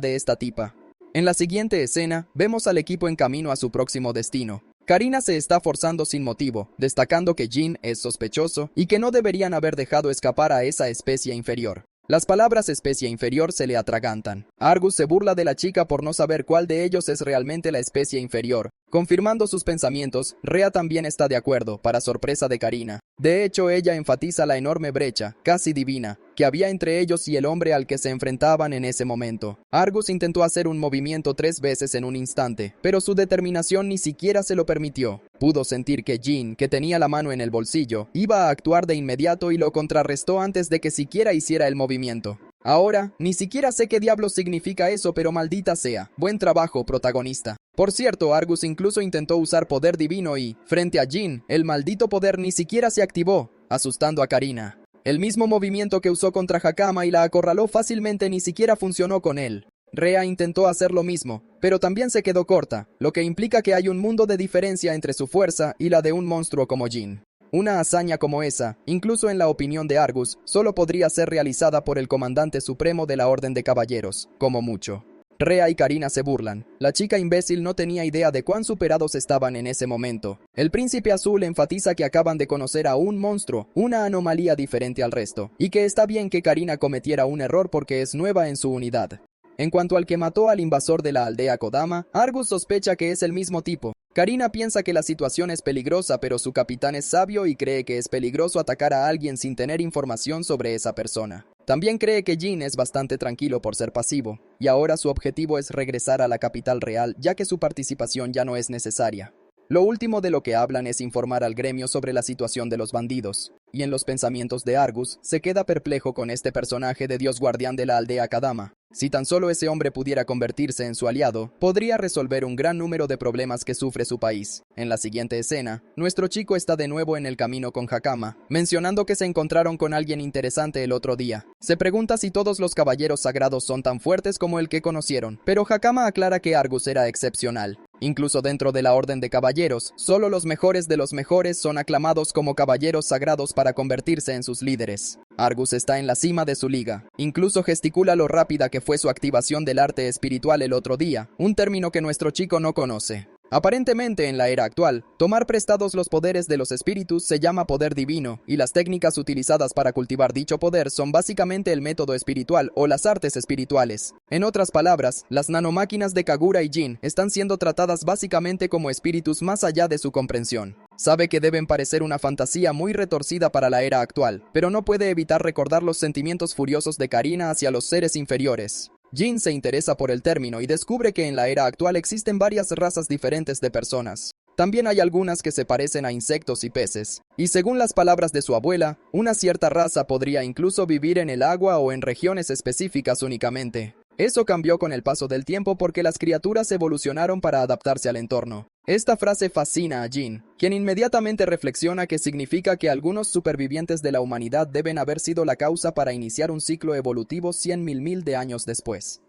de esta tipa. En la siguiente escena, vemos al equipo en camino a su próximo destino. Karina se está forzando sin motivo, destacando que Jin es sospechoso y que no deberían haber dejado escapar a esa especie inferior. Las palabras especie inferior se le atragantan. Argus se burla de la chica por no saber cuál de ellos es realmente la especie inferior. Confirmando sus pensamientos, Rhea también está de acuerdo, para sorpresa de Karina. De hecho, ella enfatiza la enorme brecha, casi divina, que había entre ellos y el hombre al que se enfrentaban en ese momento. Argus intentó hacer un movimiento 3 veces en un instante, pero su determinación ni siquiera se lo permitió. Pudo sentir que Jin, que tenía la mano en el bolsillo, iba a actuar de inmediato y lo contrarrestó antes de que siquiera hiciera el movimiento. Ahora, ni siquiera sé qué diablos significa eso, pero maldita sea. Buen trabajo, protagonista. Por cierto, Argus incluso intentó usar poder divino y, frente a Jin, el maldito poder ni siquiera se activó, asustando a Karina. El mismo movimiento que usó contra Hakama y la acorraló fácilmente ni siquiera funcionó con él. Rhea intentó hacer lo mismo, pero también se quedó corta, lo que implica que hay un mundo de diferencia entre su fuerza y la de un monstruo como Jin. Una hazaña como esa, incluso en la opinión de Argus, solo podría ser realizada por el comandante supremo de la Orden de Caballeros, como mucho. Rhea y Karina se burlan. La chica imbécil no tenía idea de cuán superados estaban en ese momento. El príncipe azul enfatiza que acaban de conocer a un monstruo, una anomalía diferente al resto, y que está bien que Karina cometiera un error porque es nueva en su unidad. En cuanto al que mató al invasor de la aldea Kodama, Argus sospecha que es el mismo tipo. Karina piensa que la situación es peligrosa, pero su capitán es sabio y cree que es peligroso atacar a alguien sin tener información sobre esa persona. También cree que Jin es bastante tranquilo por ser pasivo, y ahora su objetivo es regresar a la capital real, ya que su participación ya no es necesaria. Lo último de lo que hablan es informar al gremio sobre la situación de los bandidos, y en los pensamientos de Argus, se queda perplejo con este personaje de dios guardián de la aldea Kadama. Si tan solo ese hombre pudiera convertirse en su aliado, podría resolver un gran número de problemas que sufre su país. En la siguiente escena, nuestro chico está de nuevo en el camino con Hakama, mencionando que se encontraron con alguien interesante el otro día. Se pregunta si todos los caballeros sagrados son tan fuertes como el que conocieron, pero Hakama aclara que Argus era excepcional. Incluso dentro de la Orden de Caballeros, solo los mejores de los mejores son aclamados como caballeros sagrados para convertirse en sus líderes. Argus está en la cima de su liga. Incluso gesticula lo rápida que fue su activación del arte espiritual el otro día, un término que nuestro chico no conoce. Aparentemente, en la era actual, tomar prestados los poderes de los espíritus se llama poder divino, y las técnicas utilizadas para cultivar dicho poder son básicamente el método espiritual o las artes espirituales. En otras palabras, las nanomáquinas de Kagura y Jin están siendo tratadas básicamente como espíritus más allá de su comprensión. Sabe que deben parecer una fantasía muy retorcida para la era actual, pero no puede evitar recordar los sentimientos furiosos de Karina hacia los seres inferiores. Jin se interesa por el término y descubre que en la era actual existen varias razas diferentes de personas. También hay algunas que se parecen a insectos y peces. Y según las palabras de su abuela, una cierta raza podría incluso vivir en el agua o en regiones específicas únicamente. Eso cambió con el paso del tiempo porque las criaturas evolucionaron para adaptarse al entorno. Esta frase fascina a Jin, quien inmediatamente reflexiona que significa que algunos supervivientes de la humanidad deben haber sido la causa para iniciar un ciclo evolutivo 100.000 de años después.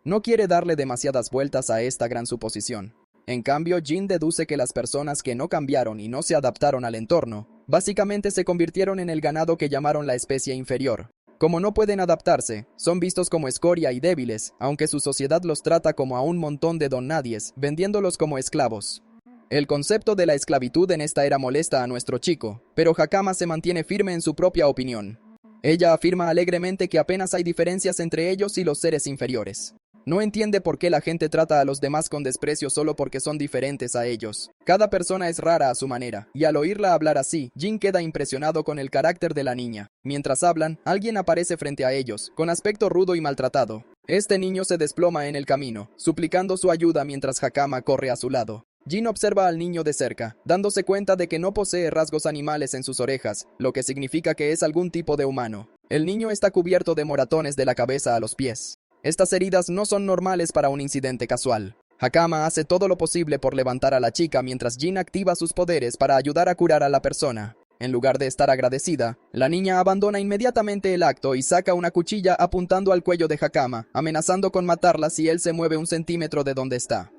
No quiere darle demasiadas vueltas a esta gran suposición. En cambio, Jin deduce que las personas que no cambiaron y no se adaptaron al entorno, básicamente se convirtieron en el ganado que llamaron la especie inferior. Como no pueden adaptarse, son vistos como escoria y débiles, aunque su sociedad los trata como a un montón de don-nadies, vendiéndolos como esclavos. El concepto de la esclavitud en esta era molesta a nuestro chico, pero Hakama se mantiene firme en su propia opinión. Ella afirma alegremente que apenas hay diferencias entre ellos y los seres inferiores. No entiende por qué la gente trata a los demás con desprecio solo porque son diferentes a ellos. Cada persona es rara a su manera, y al oírla hablar así, Jin queda impresionado con el carácter de la niña. Mientras hablan, alguien aparece frente a ellos, con aspecto rudo y maltratado. Este niño se desploma en el camino, suplicando su ayuda mientras Hakama corre a su lado. Jin observa al niño de cerca, dándose cuenta de que no posee rasgos animales en sus orejas, lo que significa que es algún tipo de humano. El niño está cubierto de moratones de la cabeza a los pies. Estas heridas no son normales para un incidente casual. Hakama hace todo lo posible por levantar a la chica mientras Jin activa sus poderes para ayudar a curar a la persona. En lugar de estar agradecida, la niña abandona inmediatamente el acto y saca una cuchilla apuntando al cuello de Hakama, amenazando con matarla si él se mueve un centímetro de donde está.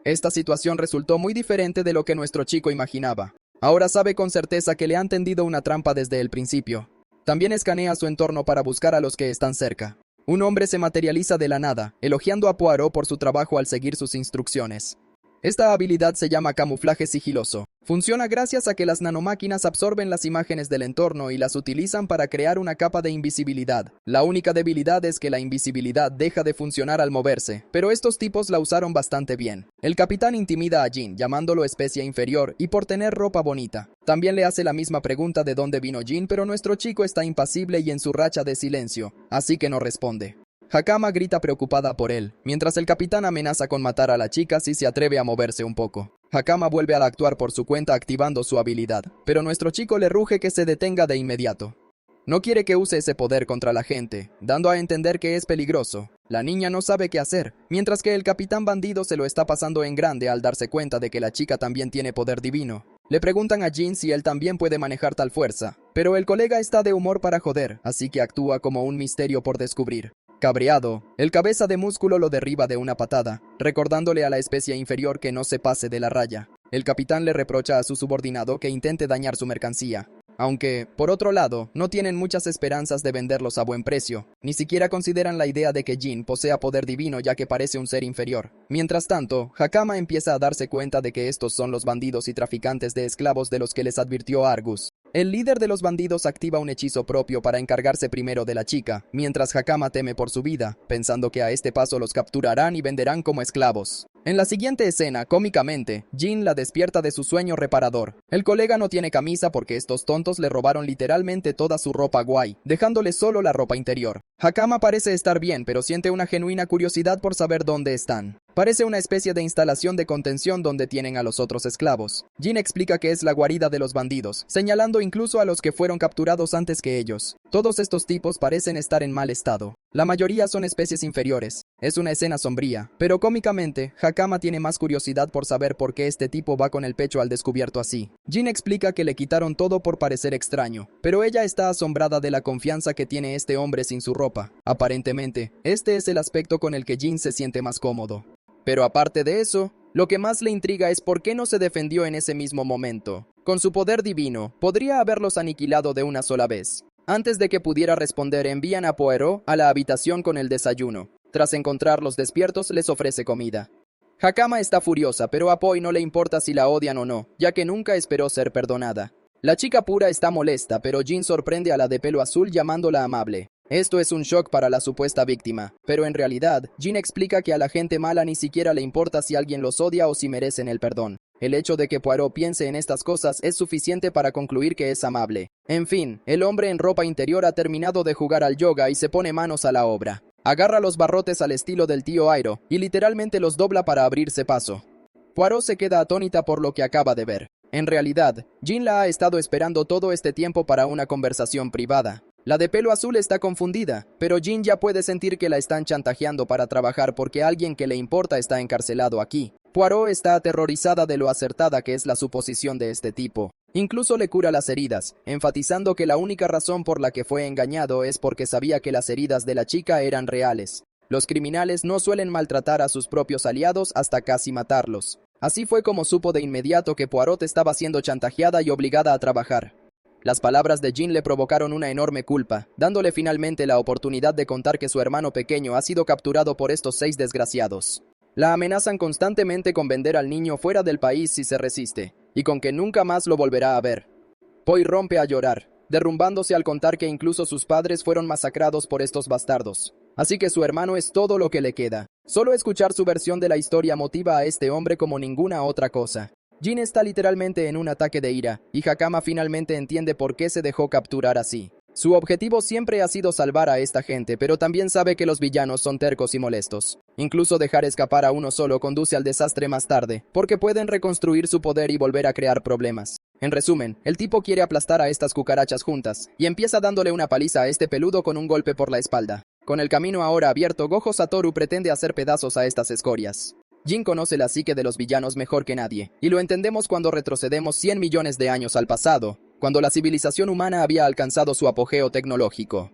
Esta situación resultó muy diferente de lo que nuestro chico imaginaba. Ahora sabe con certeza que le han tendido una trampa desde el principio. También escanea su entorno para buscar a los que están cerca. Un hombre se materializa de la nada, elogiando a Poirot por su trabajo al seguir sus instrucciones. Esta habilidad se llama camuflaje sigiloso. Funciona gracias a que las nanomáquinas absorben las imágenes del entorno y las utilizan para crear una capa de invisibilidad. La única debilidad es que la invisibilidad deja de funcionar al moverse, pero estos tipos la usaron bastante bien. El capitán intimida a Jin, llamándolo especie inferior y por tener ropa bonita. También le hace la misma pregunta de dónde vino Jin, pero nuestro chico está impasible y en su racha de silencio, así que no responde. Hakama grita preocupada por él, mientras el capitán amenaza con matar a la chica si se atreve a moverse un poco. Hakama vuelve a actuar por su cuenta activando su habilidad, pero nuestro chico le ruge que se detenga de inmediato. No quiere que use ese poder contra la gente, dando a entender que es peligroso. La niña no sabe qué hacer, mientras que el capitán bandido se lo está pasando en grande al darse cuenta de que la chica también tiene poder divino. Le preguntan a Jin si él también puede manejar tal fuerza, pero el colega está de humor para joder, así que actúa como un misterio por descubrir. Cabreado, el cabeza de músculo lo derriba de una patada, recordándole a la especie inferior que no se pase de la raya. El capitán le reprocha a su subordinado que intente dañar su mercancía. Aunque, por otro lado, no tienen muchas esperanzas de venderlos a buen precio. Ni siquiera consideran la idea de que Jin posea poder divino ya que parece un ser inferior. Mientras tanto, Hakama empieza a darse cuenta de que estos son los bandidos y traficantes de esclavos de los que les advirtió Argus. El líder de los bandidos activa un hechizo propio para encargarse primero de la chica, mientras Hakama teme por su vida, pensando que a este paso los capturarán y venderán como esclavos. En la siguiente escena, cómicamente, Jin la despierta de su sueño reparador. El colega no tiene camisa porque estos tontos le robaron literalmente toda su ropa guay, dejándole solo la ropa interior. Hakama parece estar bien, pero siente una genuina curiosidad por saber dónde están. Parece una especie de instalación de contención donde tienen a los otros esclavos. Jin explica que es la guarida de los bandidos, señalando incluso a los que fueron capturados antes que ellos. Todos estos tipos parecen estar en mal estado. La mayoría son especies inferiores. Es una escena sombría, pero cómicamente, Hakama tiene más curiosidad por saber por qué este tipo va con el pecho al descubierto así. Jin explica que le quitaron todo por parecer extraño, pero ella está asombrada de la confianza que tiene este hombre sin su ropa. Aparentemente, este es el aspecto con el que Jin se siente más cómodo. Pero aparte de eso, lo que más le intriga es por qué no se defendió en ese mismo momento. Con su poder divino, podría haberlos aniquilado de una sola vez. Antes de que pudiera responder, envían a Poirot a la habitación con el desayuno. Tras encontrarlos despiertos, les ofrece comida. Hakama está furiosa, pero a Poi no le importa si la odian o no, ya que nunca esperó ser perdonada. La chica pura está molesta, pero Jin sorprende a la de pelo azul llamándola amable. Esto es un shock para la supuesta víctima, pero en realidad, Jin explica que a la gente mala ni siquiera le importa si alguien los odia o si merecen el perdón. El hecho de que Poirot piense en estas cosas es suficiente para concluir que es amable. En fin, el hombre en ropa interior ha terminado de jugar al yoga y se pone manos a la obra. Agarra los barrotes al estilo del tío Airo y literalmente los dobla para abrirse paso. Poirot se queda atónita por lo que acaba de ver. En realidad, Jin la ha estado esperando todo este tiempo para una conversación privada. La de pelo azul está confundida, pero Jin ya puede sentir que la están chantajeando para trabajar porque alguien que le importa está encarcelado aquí. Poirot está aterrorizada de lo acertada que es la suposición de este tipo. Incluso le cura las heridas, enfatizando que la única razón por la que fue engañado es porque sabía que las heridas de la chica eran reales. Los criminales no suelen maltratar a sus propios aliados hasta casi matarlos. Así fue como supo de inmediato que Poirot estaba siendo chantajeada y obligada a trabajar. Las palabras de Jean le provocaron una enorme culpa, dándole finalmente la oportunidad de contar que su hermano pequeño ha sido capturado por estos 6 desgraciados. La amenazan constantemente con vender al niño fuera del país si se resiste, y con que nunca más lo volverá a ver. Poy rompe a llorar, derrumbándose al contar que incluso sus padres fueron masacrados por estos bastardos. Así que su hermano es todo lo que le queda. Solo escuchar su versión de la historia motiva a este hombre como ninguna otra cosa. Jean está literalmente en un ataque de ira, y Hakama finalmente entiende por qué se dejó capturar así. Su objetivo siempre ha sido salvar a esta gente, pero también sabe que los villanos son tercos y molestos. Incluso dejar escapar a uno solo conduce al desastre más tarde, porque pueden reconstruir su poder y volver a crear problemas. En resumen, el tipo quiere aplastar a estas cucarachas juntas, y empieza dándole una paliza a este peludo con un golpe por la espalda. Con el camino ahora abierto, Gojo Satoru pretende hacer pedazos a estas escorias. Jin conoce la psique de los villanos mejor que nadie, y lo entendemos cuando retrocedemos 100 millones de años al pasado, cuando la civilización humana había alcanzado su apogeo tecnológico.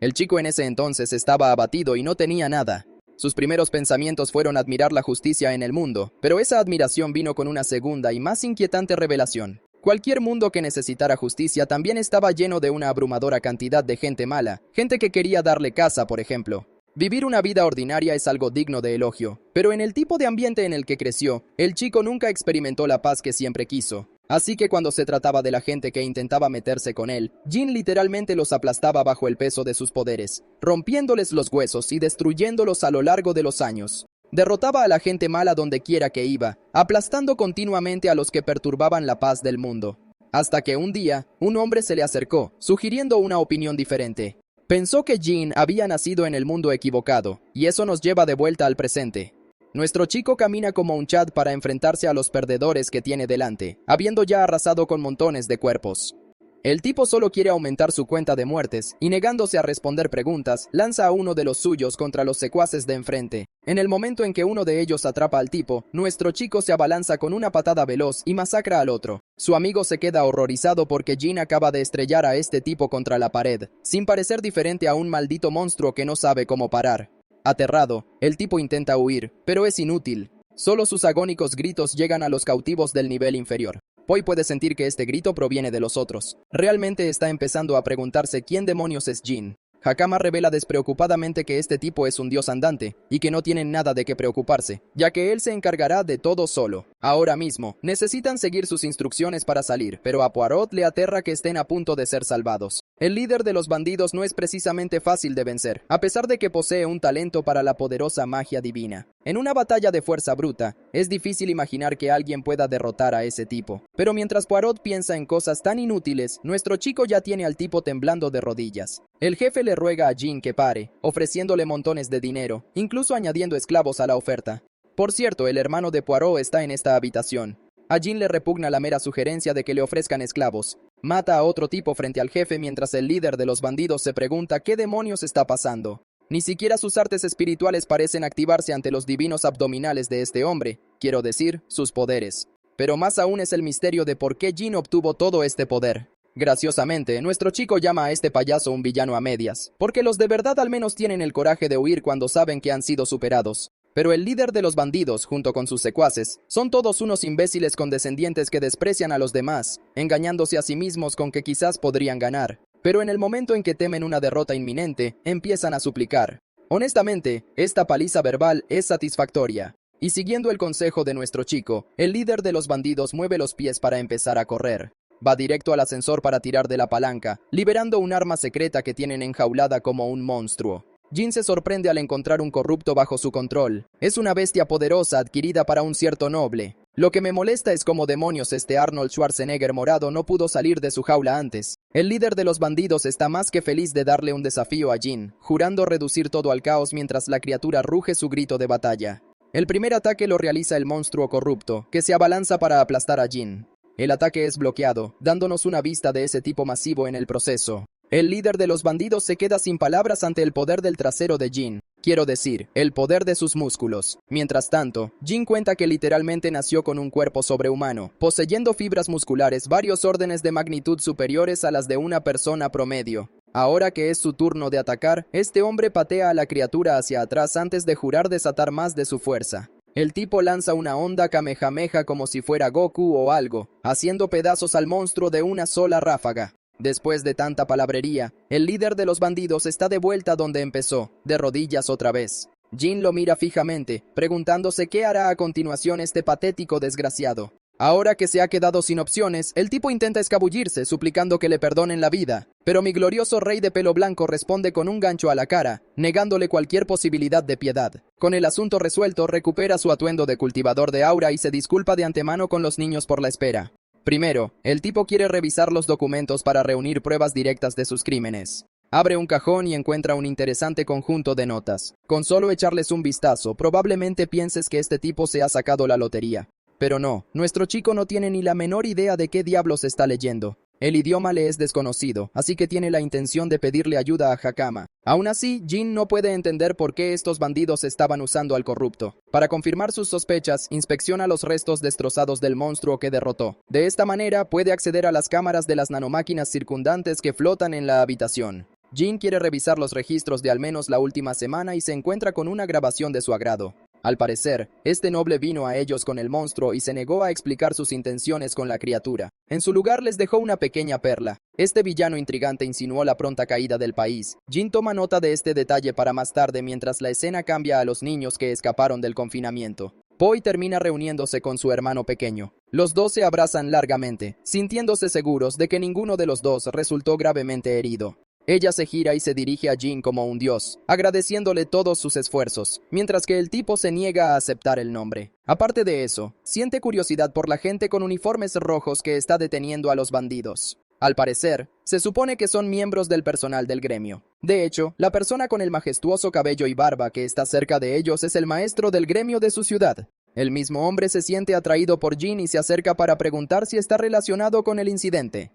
El chico en ese entonces estaba abatido y no tenía nada. Sus primeros pensamientos fueron admirar la justicia en el mundo, pero esa admiración vino con una segunda y más inquietante revelación. Cualquier mundo que necesitara justicia también estaba lleno de una abrumadora cantidad de gente mala, gente que quería darle caza, por ejemplo. Vivir una vida ordinaria es algo digno de elogio, pero en el tipo de ambiente en el que creció, el chico nunca experimentó la paz que siempre quiso. Así que cuando se trataba de la gente que intentaba meterse con él, Jin literalmente los aplastaba bajo el peso de sus poderes, rompiéndoles los huesos y destruyéndolos a lo largo de los años. Derrotaba a la gente mala donde quiera que iba, aplastando continuamente a los que perturbaban la paz del mundo. Hasta que un día, un hombre se le acercó, sugiriendo una opinión diferente. Pensó que Jin había nacido en el mundo equivocado, y eso nos lleva de vuelta al presente. Nuestro chico camina como un Chad para enfrentarse a los perdedores que tiene delante, habiendo ya arrasado con montones de cuerpos. El tipo solo quiere aumentar su cuenta de muertes, y negándose a responder preguntas, lanza a uno de los suyos contra los secuaces de enfrente. En el momento en que uno de ellos atrapa al tipo, nuestro chico se abalanza con una patada veloz y masacra al otro. Su amigo se queda horrorizado porque Jin acaba de estrellar a este tipo contra la pared, sin parecer diferente a un maldito monstruo que no sabe cómo parar. Aterrado, el tipo intenta huir, pero es inútil. Solo sus agónicos gritos llegan a los cautivos del nivel inferior. Poi puede sentir que este grito proviene de los otros. Realmente está empezando a preguntarse quién demonios es Jin. Hakama revela despreocupadamente que este tipo es un dios andante, y que no tienen nada de qué preocuparse, ya que él se encargará de todo solo. Ahora mismo, necesitan seguir sus instrucciones para salir, pero a Poirot le aterra que estén a punto de ser salvados. El líder de los bandidos no es precisamente fácil de vencer, a pesar de que posee un talento para la poderosa magia divina. En una batalla de fuerza bruta, es difícil imaginar que alguien pueda derrotar a ese tipo. Pero mientras Poirot piensa en cosas tan inútiles, nuestro chico ya tiene al tipo temblando de rodillas. El jefe le ruega a Jin que pare, ofreciéndole montones de dinero, incluso añadiendo esclavos a la oferta. Por cierto, el hermano de Poirot está en esta habitación. A Jin le repugna la mera sugerencia de que le ofrezcan esclavos. Mata a otro tipo frente al jefe mientras el líder de los bandidos se pregunta qué demonios está pasando. Ni siquiera sus artes espirituales parecen activarse ante los divinos abdominales de este hombre, quiero decir, sus poderes. Pero más aún es el misterio de por qué Jin obtuvo todo este poder. Graciosamente, nuestro chico llama a este payaso un villano a medias, porque los de verdad al menos tienen el coraje de huir cuando saben que han sido superados. Pero el líder de los bandidos, junto con sus secuaces, son todos unos imbéciles condescendientes que desprecian a los demás, engañándose a sí mismos con que quizás podrían ganar. Pero en el momento en que temen una derrota inminente, empiezan a suplicar. Honestamente, esta paliza verbal es satisfactoria. Y siguiendo el consejo de nuestro chico, el líder de los bandidos mueve los pies para empezar a correr. Va directo al ascensor para tirar de la palanca, liberando un arma secreta que tienen enjaulada como un monstruo. Jin se sorprende al encontrar un corrupto bajo su control. Es una bestia poderosa adquirida para un cierto noble. Lo que me molesta es cómo demonios este Arnold Schwarzenegger morado no pudo salir de su jaula antes. El líder de los bandidos está más que feliz de darle un desafío a Jin, jurando reducir todo al caos mientras la criatura ruge su grito de batalla. El primer ataque lo realiza el monstruo corrupto, que se abalanza para aplastar a Jin. El ataque es bloqueado, dándonos una vista de ese tipo masivo en el proceso. El líder de los bandidos se queda sin palabras ante el poder del trasero de Jin. Quiero decir, el poder de sus músculos. Mientras tanto, Jin cuenta que literalmente nació con un cuerpo sobrehumano, poseyendo fibras musculares varios órdenes de magnitud superiores a las de una persona promedio. Ahora que es su turno de atacar, este hombre patea a la criatura hacia atrás antes de jurar desatar más de su fuerza. El tipo lanza una onda Kamehameha como si fuera Goku o algo, haciendo pedazos al monstruo de una sola ráfaga. Después de tanta palabrería, el líder de los bandidos está de vuelta donde empezó, de rodillas otra vez. Jin lo mira fijamente, preguntándose qué hará a continuación este patético desgraciado. Ahora que se ha quedado sin opciones, el tipo intenta escabullirse, suplicando que le perdonen la vida. Pero mi glorioso rey de pelo blanco responde con un gancho a la cara, negándole cualquier posibilidad de piedad. Con el asunto resuelto, recupera su atuendo de cultivador de aura y se disculpa de antemano con los niños por la espera. Primero, el tipo quiere revisar los documentos para reunir pruebas directas de sus crímenes. Abre un cajón y encuentra un interesante conjunto de notas. Con solo echarles un vistazo, probablemente pienses que este tipo se ha sacado la lotería. Pero no, nuestro chico no tiene ni la menor idea de qué diablos está leyendo. El idioma le es desconocido, así que tiene la intención de pedirle ayuda a Hakama. Aún así, Jin no puede entender por qué estos bandidos estaban usando al corrupto. Para confirmar sus sospechas, inspecciona los restos destrozados del monstruo que derrotó. De esta manera, puede acceder a las cámaras de las nanomáquinas circundantes que flotan en la habitación. Jin quiere revisar los registros de al menos la última semana y se encuentra con una grabación de su agrado. Al parecer, este noble vino a ellos con el monstruo y se negó a explicar sus intenciones con la criatura. En su lugar les dejó una pequeña perla. Este villano intrigante insinuó la pronta caída del país. Jin toma nota de este detalle para más tarde mientras la escena cambia a los niños que escaparon del confinamiento. Poi termina reuniéndose con su hermano pequeño. Los dos se abrazan largamente, sintiéndose seguros de que ninguno de los dos resultó gravemente herido. Ella se gira y se dirige a Jin como un dios, agradeciéndole todos sus esfuerzos, mientras que el tipo se niega a aceptar el nombre. Aparte de eso, siente curiosidad por la gente con uniformes rojos que está deteniendo a los bandidos. Al parecer, se supone que son miembros del personal del gremio. De hecho, la persona con el majestuoso cabello y barba que está cerca de ellos es el maestro del gremio de su ciudad. El mismo hombre se siente atraído por Jin y se acerca para preguntar si está relacionado con el incidente.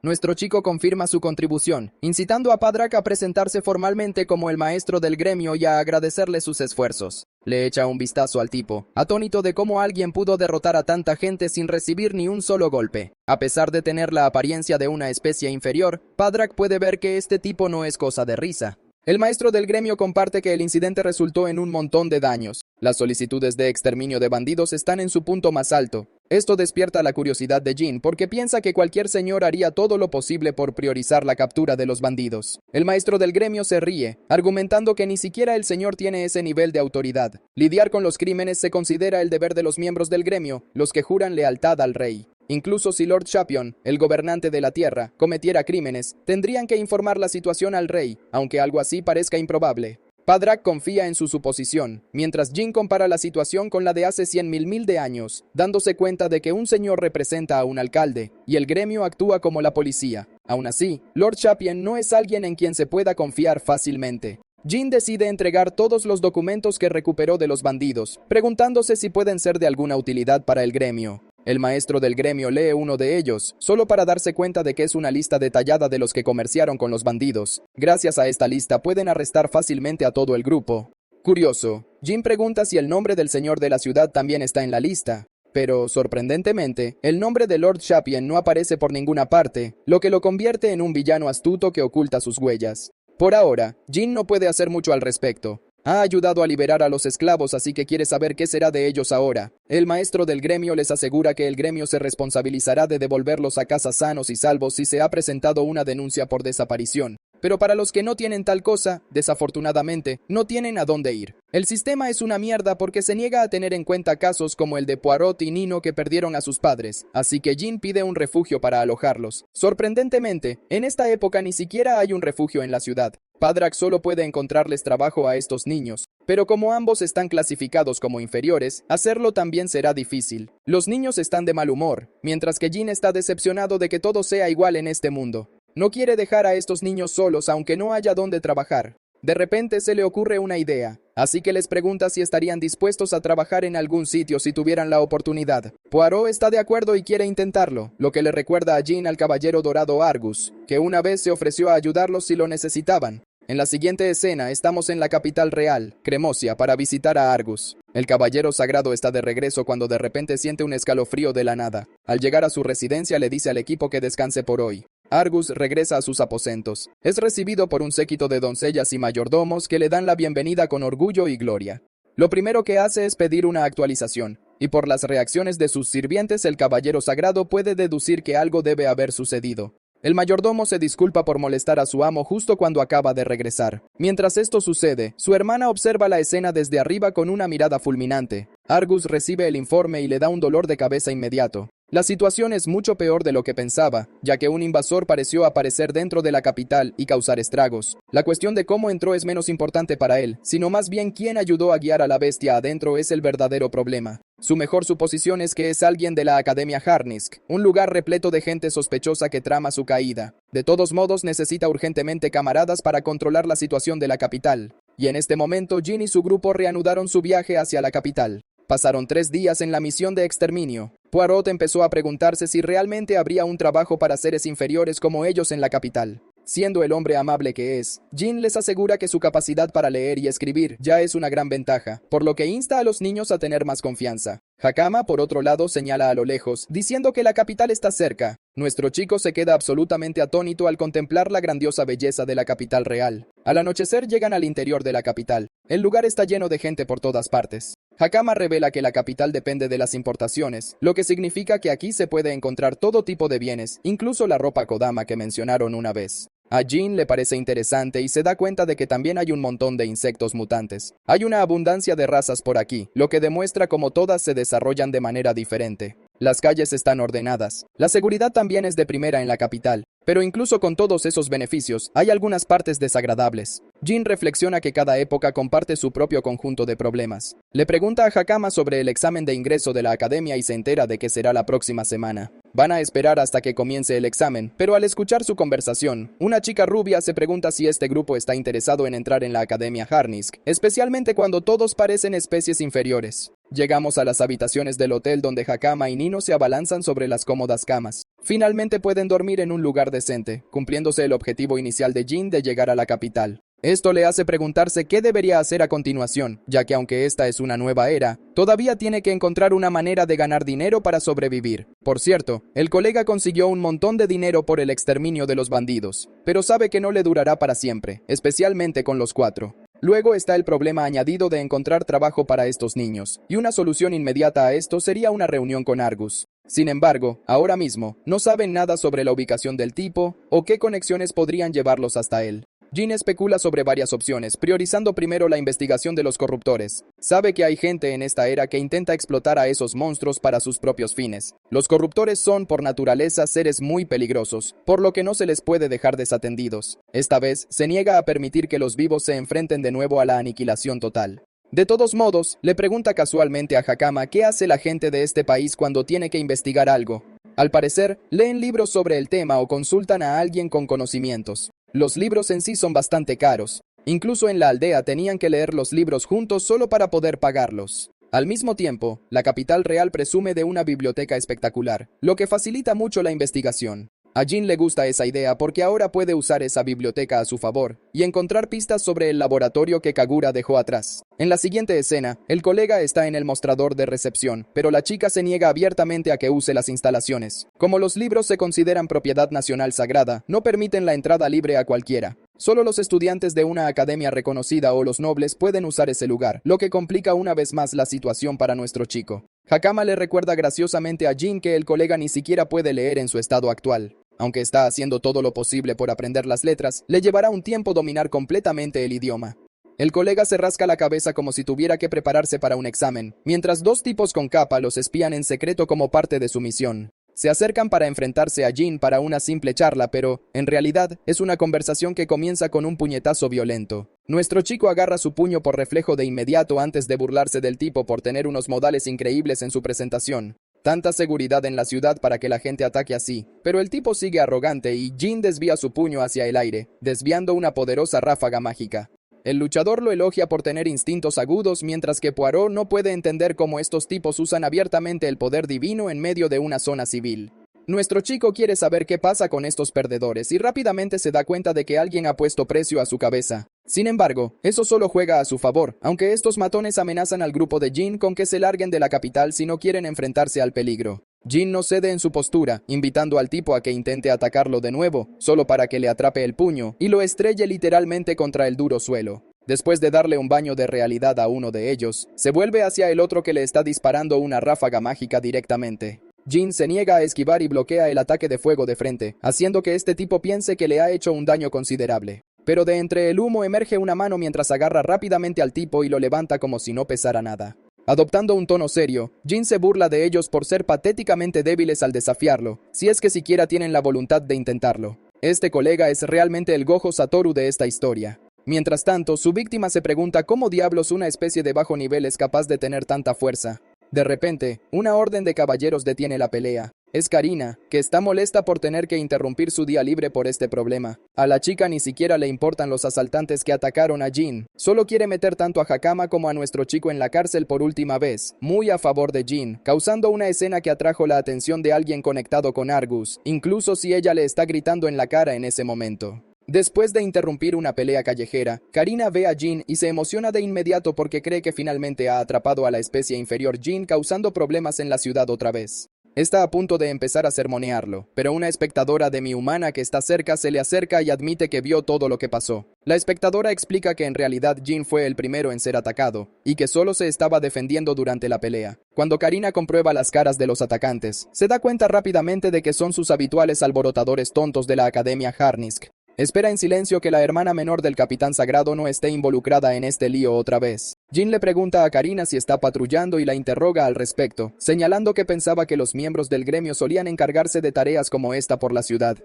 Nuestro chico confirma su contribución, incitando a Padrak a presentarse formalmente como el maestro del gremio y a agradecerle sus esfuerzos. Le echa un vistazo al tipo, atónito de cómo alguien pudo derrotar a tanta gente sin recibir ni un solo golpe. A pesar de tener la apariencia de una especie inferior, Padrak puede ver que este tipo no es cosa de risa. El maestro del gremio comparte que el incidente resultó en un montón de daños. Las solicitudes de exterminio de bandidos están en su punto más alto. Esto despierta la curiosidad de Jin porque piensa que cualquier señor haría todo lo posible por priorizar la captura de los bandidos. El maestro del gremio se ríe, argumentando que ni siquiera el señor tiene ese nivel de autoridad. Lidiar con los crímenes se considera el deber de los miembros del gremio, los que juran lealtad al rey. Incluso si Lord Champion, el gobernante de la tierra, cometiera crímenes, tendrían que informar la situación al rey, aunque algo así parezca improbable. Padrak confía en su suposición, mientras Jin compara la situación con la de hace 100.000 de años, dándose cuenta de que un señor representa a un alcalde, y el gremio actúa como la policía. Aún así, Lord Champion no es alguien en quien se pueda confiar fácilmente. Jin decide entregar todos los documentos que recuperó de los bandidos, preguntándose si pueden ser de alguna utilidad para el gremio. El maestro del gremio lee uno de ellos, solo para darse cuenta de que es una lista detallada de los que comerciaron con los bandidos. Gracias a esta lista pueden arrestar fácilmente a todo el grupo. Curioso, Jin pregunta si el nombre del señor de la ciudad también está en la lista. Pero, sorprendentemente, el nombre de Lord Champion no aparece por ninguna parte, lo que lo convierte en un villano astuto que oculta sus huellas. Por ahora, Jin no puede hacer mucho al respecto. Ha ayudado a liberar a los esclavos, así que quiere saber qué será de ellos ahora. El maestro del gremio les asegura que el gremio se responsabilizará de devolverlos a casa sanos y salvos si se ha presentado una denuncia por desaparición. Pero para los que no tienen tal cosa, desafortunadamente, no tienen a dónde ir. El sistema es una mierda porque se niega a tener en cuenta casos como el de Poirot y Nino que perdieron a sus padres, así que Jin pide un refugio para alojarlos. Sorprendentemente, en esta época ni siquiera hay un refugio en la ciudad. Padrak solo puede encontrarles trabajo a estos niños, pero como ambos están clasificados como inferiores, hacerlo también será difícil. Los niños están de mal humor, mientras que Jin está decepcionado de que todo sea igual en este mundo. No quiere dejar a estos niños solos aunque no haya dónde trabajar. De repente se le ocurre una idea, así que les pregunta si estarían dispuestos a trabajar en algún sitio si tuvieran la oportunidad. Poirot está de acuerdo y quiere intentarlo, lo que le recuerda a Jin al caballero dorado Argus, que una vez se ofreció a ayudarlos si lo necesitaban. En la siguiente escena estamos en la capital real, Cremosia, para visitar a Argus. El caballero sagrado está de regreso cuando de repente siente un escalofrío de la nada. Al llegar a su residencia le dice al equipo que descanse por hoy. Argus regresa a sus aposentos. Es recibido por un séquito de doncellas y mayordomos que le dan la bienvenida con orgullo y gloria. Lo primero que hace es pedir una actualización, y por las reacciones de sus sirvientes el caballero sagrado puede deducir que algo debe haber sucedido. El mayordomo se disculpa por molestar a su amo justo cuando acaba de regresar. Mientras esto sucede, su hermana observa la escena desde arriba con una mirada fulminante. Argus recibe el informe y le da un dolor de cabeza inmediato. La situación es mucho peor de lo que pensaba, ya que un invasor pareció aparecer dentro de la capital y causar estragos. La cuestión de cómo entró es menos importante para él, sino más bien quién ayudó a guiar a la bestia adentro es el verdadero problema. Su mejor suposición es que es alguien de la Academia Harnisk, un lugar repleto de gente sospechosa que trama su caída. De todos modos, necesita urgentemente camaradas para controlar la situación de la capital. Y en este momento, Jean y su grupo reanudaron su viaje hacia la capital. Pasaron 3 días en la misión de exterminio. Poirot empezó a preguntarse si realmente habría un trabajo para seres inferiores como ellos en la capital. Siendo el hombre amable que es, Jean les asegura que su capacidad para leer y escribir ya es una gran ventaja, por lo que insta a los niños a tener más confianza. Hakama, por otro lado, señala a lo lejos, diciendo que la capital está cerca. Nuestro chico se queda absolutamente atónito al contemplar la grandiosa belleza de la capital real. Al anochecer llegan al interior de la capital. El lugar está lleno de gente por todas partes. Hakama revela que la capital depende de las importaciones, lo que significa que aquí se puede encontrar todo tipo de bienes, incluso la ropa Kodama que mencionaron una vez. A Jean le parece interesante y se da cuenta de que también hay un montón de insectos mutantes. Hay una abundancia de razas por aquí, lo que demuestra cómo todas se desarrollan de manera diferente. Las calles están ordenadas. La seguridad también es de primera en la capital. Pero incluso con todos esos beneficios, hay algunas partes desagradables. Jean reflexiona que cada época comparte su propio conjunto de problemas. Le pregunta a Hakama sobre el examen de ingreso de la academia y se entera de que será la próxima semana. Van a esperar hasta que comience el examen, pero al escuchar su conversación, una chica rubia se pregunta si este grupo está interesado en entrar en la Academia Harnisk, especialmente cuando todos parecen especies inferiores. Llegamos a las habitaciones del hotel donde Hakama y Nino se abalanzan sobre las cómodas camas. Finalmente pueden dormir en un lugar decente, cumpliéndose el objetivo inicial de Jean de llegar a la capital. Esto le hace preguntarse qué debería hacer a continuación, ya que aunque esta es una nueva era, todavía tiene que encontrar una manera de ganar dinero para sobrevivir. Por cierto, el colega consiguió un montón de dinero por el exterminio de los bandidos, pero sabe que no le durará para siempre, especialmente con los 4. Luego está el problema añadido de encontrar trabajo para estos niños, y una solución inmediata a esto sería una reunión con Argus. Sin embargo, ahora mismo, no saben nada sobre la ubicación del tipo o qué conexiones podrían llevarlos hasta él. Jean especula sobre varias opciones, priorizando primero la investigación de los corruptores. Sabe que hay gente en esta era que intenta explotar a esos monstruos para sus propios fines. Los corruptores son, por naturaleza, seres muy peligrosos, por lo que no se les puede dejar desatendidos. Esta vez, se niega a permitir que los vivos se enfrenten de nuevo a la aniquilación total. De todos modos, le pregunta casualmente a Hakama qué hace la gente de este país cuando tiene que investigar algo. Al parecer, leen libros sobre el tema o consultan a alguien con conocimientos. Los libros en sí son bastante caros. Incluso en la aldea tenían que leer los libros juntos solo para poder pagarlos. Al mismo tiempo, la capital real presume de una biblioteca espectacular, lo que facilita mucho la investigación. A Jean le gusta esa idea porque ahora puede usar esa biblioteca a su favor y encontrar pistas sobre el laboratorio que Kagura dejó atrás. En la siguiente escena, el colega está en el mostrador de recepción, pero la chica se niega abiertamente a que use las instalaciones. Como los libros se consideran propiedad nacional sagrada, no permiten la entrada libre a cualquiera. Solo los estudiantes de una academia reconocida o los nobles pueden usar ese lugar, lo que complica una vez más la situación para nuestro chico. Hakama le recuerda graciosamente a Jean que el colega ni siquiera puede leer en su estado actual. Aunque está haciendo todo lo posible por aprender las letras, le llevará un tiempo dominar completamente el idioma. El colega se rasca la cabeza como si tuviera que prepararse para un examen, mientras 2 tipos con capa los espían en secreto como parte de su misión. Se acercan para enfrentarse a Jean para una simple charla, pero, en realidad, es una conversación que comienza con un puñetazo violento. Nuestro chico agarra su puño por reflejo de inmediato antes de burlarse del tipo por tener unos modales increíbles en su presentación. Tanta seguridad en la ciudad para que la gente ataque así, pero el tipo sigue arrogante y Jean desvía su puño hacia el aire, desviando una poderosa ráfaga mágica. El luchador lo elogia por tener instintos agudos, mientras que Poirot no puede entender cómo estos tipos usan abiertamente el poder divino en medio de una zona civil. Nuestro chico quiere saber qué pasa con estos perdedores y rápidamente se da cuenta de que alguien ha puesto precio a su cabeza. Sin embargo, eso solo juega a su favor, aunque estos matones amenazan al grupo de Jin con que se larguen de la capital si no quieren enfrentarse al peligro. Jin no cede en su postura, invitando al tipo a que intente atacarlo de nuevo, solo para que le atrape el puño y lo estrelle literalmente contra el duro suelo. Después de darle un baño de realidad a uno de ellos, se vuelve hacia el otro que le está disparando una ráfaga mágica directamente. Jin se niega a esquivar y bloquea el ataque de fuego de frente, haciendo que este tipo piense que le ha hecho un daño considerable. Pero de entre el humo emerge una mano mientras agarra rápidamente al tipo y lo levanta como si no pesara nada. Adoptando un tono serio, Jin se burla de ellos por ser patéticamente débiles al desafiarlo, si es que siquiera tienen la voluntad de intentarlo. Este colega es realmente el Gojo Satoru de esta historia. Mientras tanto, su víctima se pregunta cómo diablos una especie de bajo nivel es capaz de tener tanta fuerza. De repente, una orden de caballeros detiene la pelea. Es Karina, que está molesta por tener que interrumpir su día libre por este problema. A la chica ni siquiera le importan los asaltantes que atacaron a Jin. Solo quiere meter tanto a Hakama como a nuestro chico en la cárcel por última vez, muy a favor de Jin, causando una escena que atrajo la atención de alguien conectado con Argus, incluso si ella le está gritando en la cara en ese momento. Después de interrumpir una pelea callejera, Karina ve a Jin y se emociona de inmediato porque cree que finalmente ha atrapado a la especie inferior Jin, causando problemas en la ciudad otra vez. Está a punto de empezar a sermonearlo, pero una espectadora demi-humana que está cerca se le acerca y admite que vio todo lo que pasó. La espectadora explica que en realidad Jin fue el primero en ser atacado, y que solo se estaba defendiendo durante la pelea. Cuando Karina comprueba las caras de los atacantes, se da cuenta rápidamente de que son sus habituales alborotadores tontos de la Academia Harnisk. Espera en silencio que la hermana menor del Capitán Sagrado no esté involucrada en este lío otra vez. Jin le pregunta a Karina si está patrullando y la interroga al respecto, señalando que pensaba que los miembros del gremio solían encargarse de tareas como esta por la ciudad.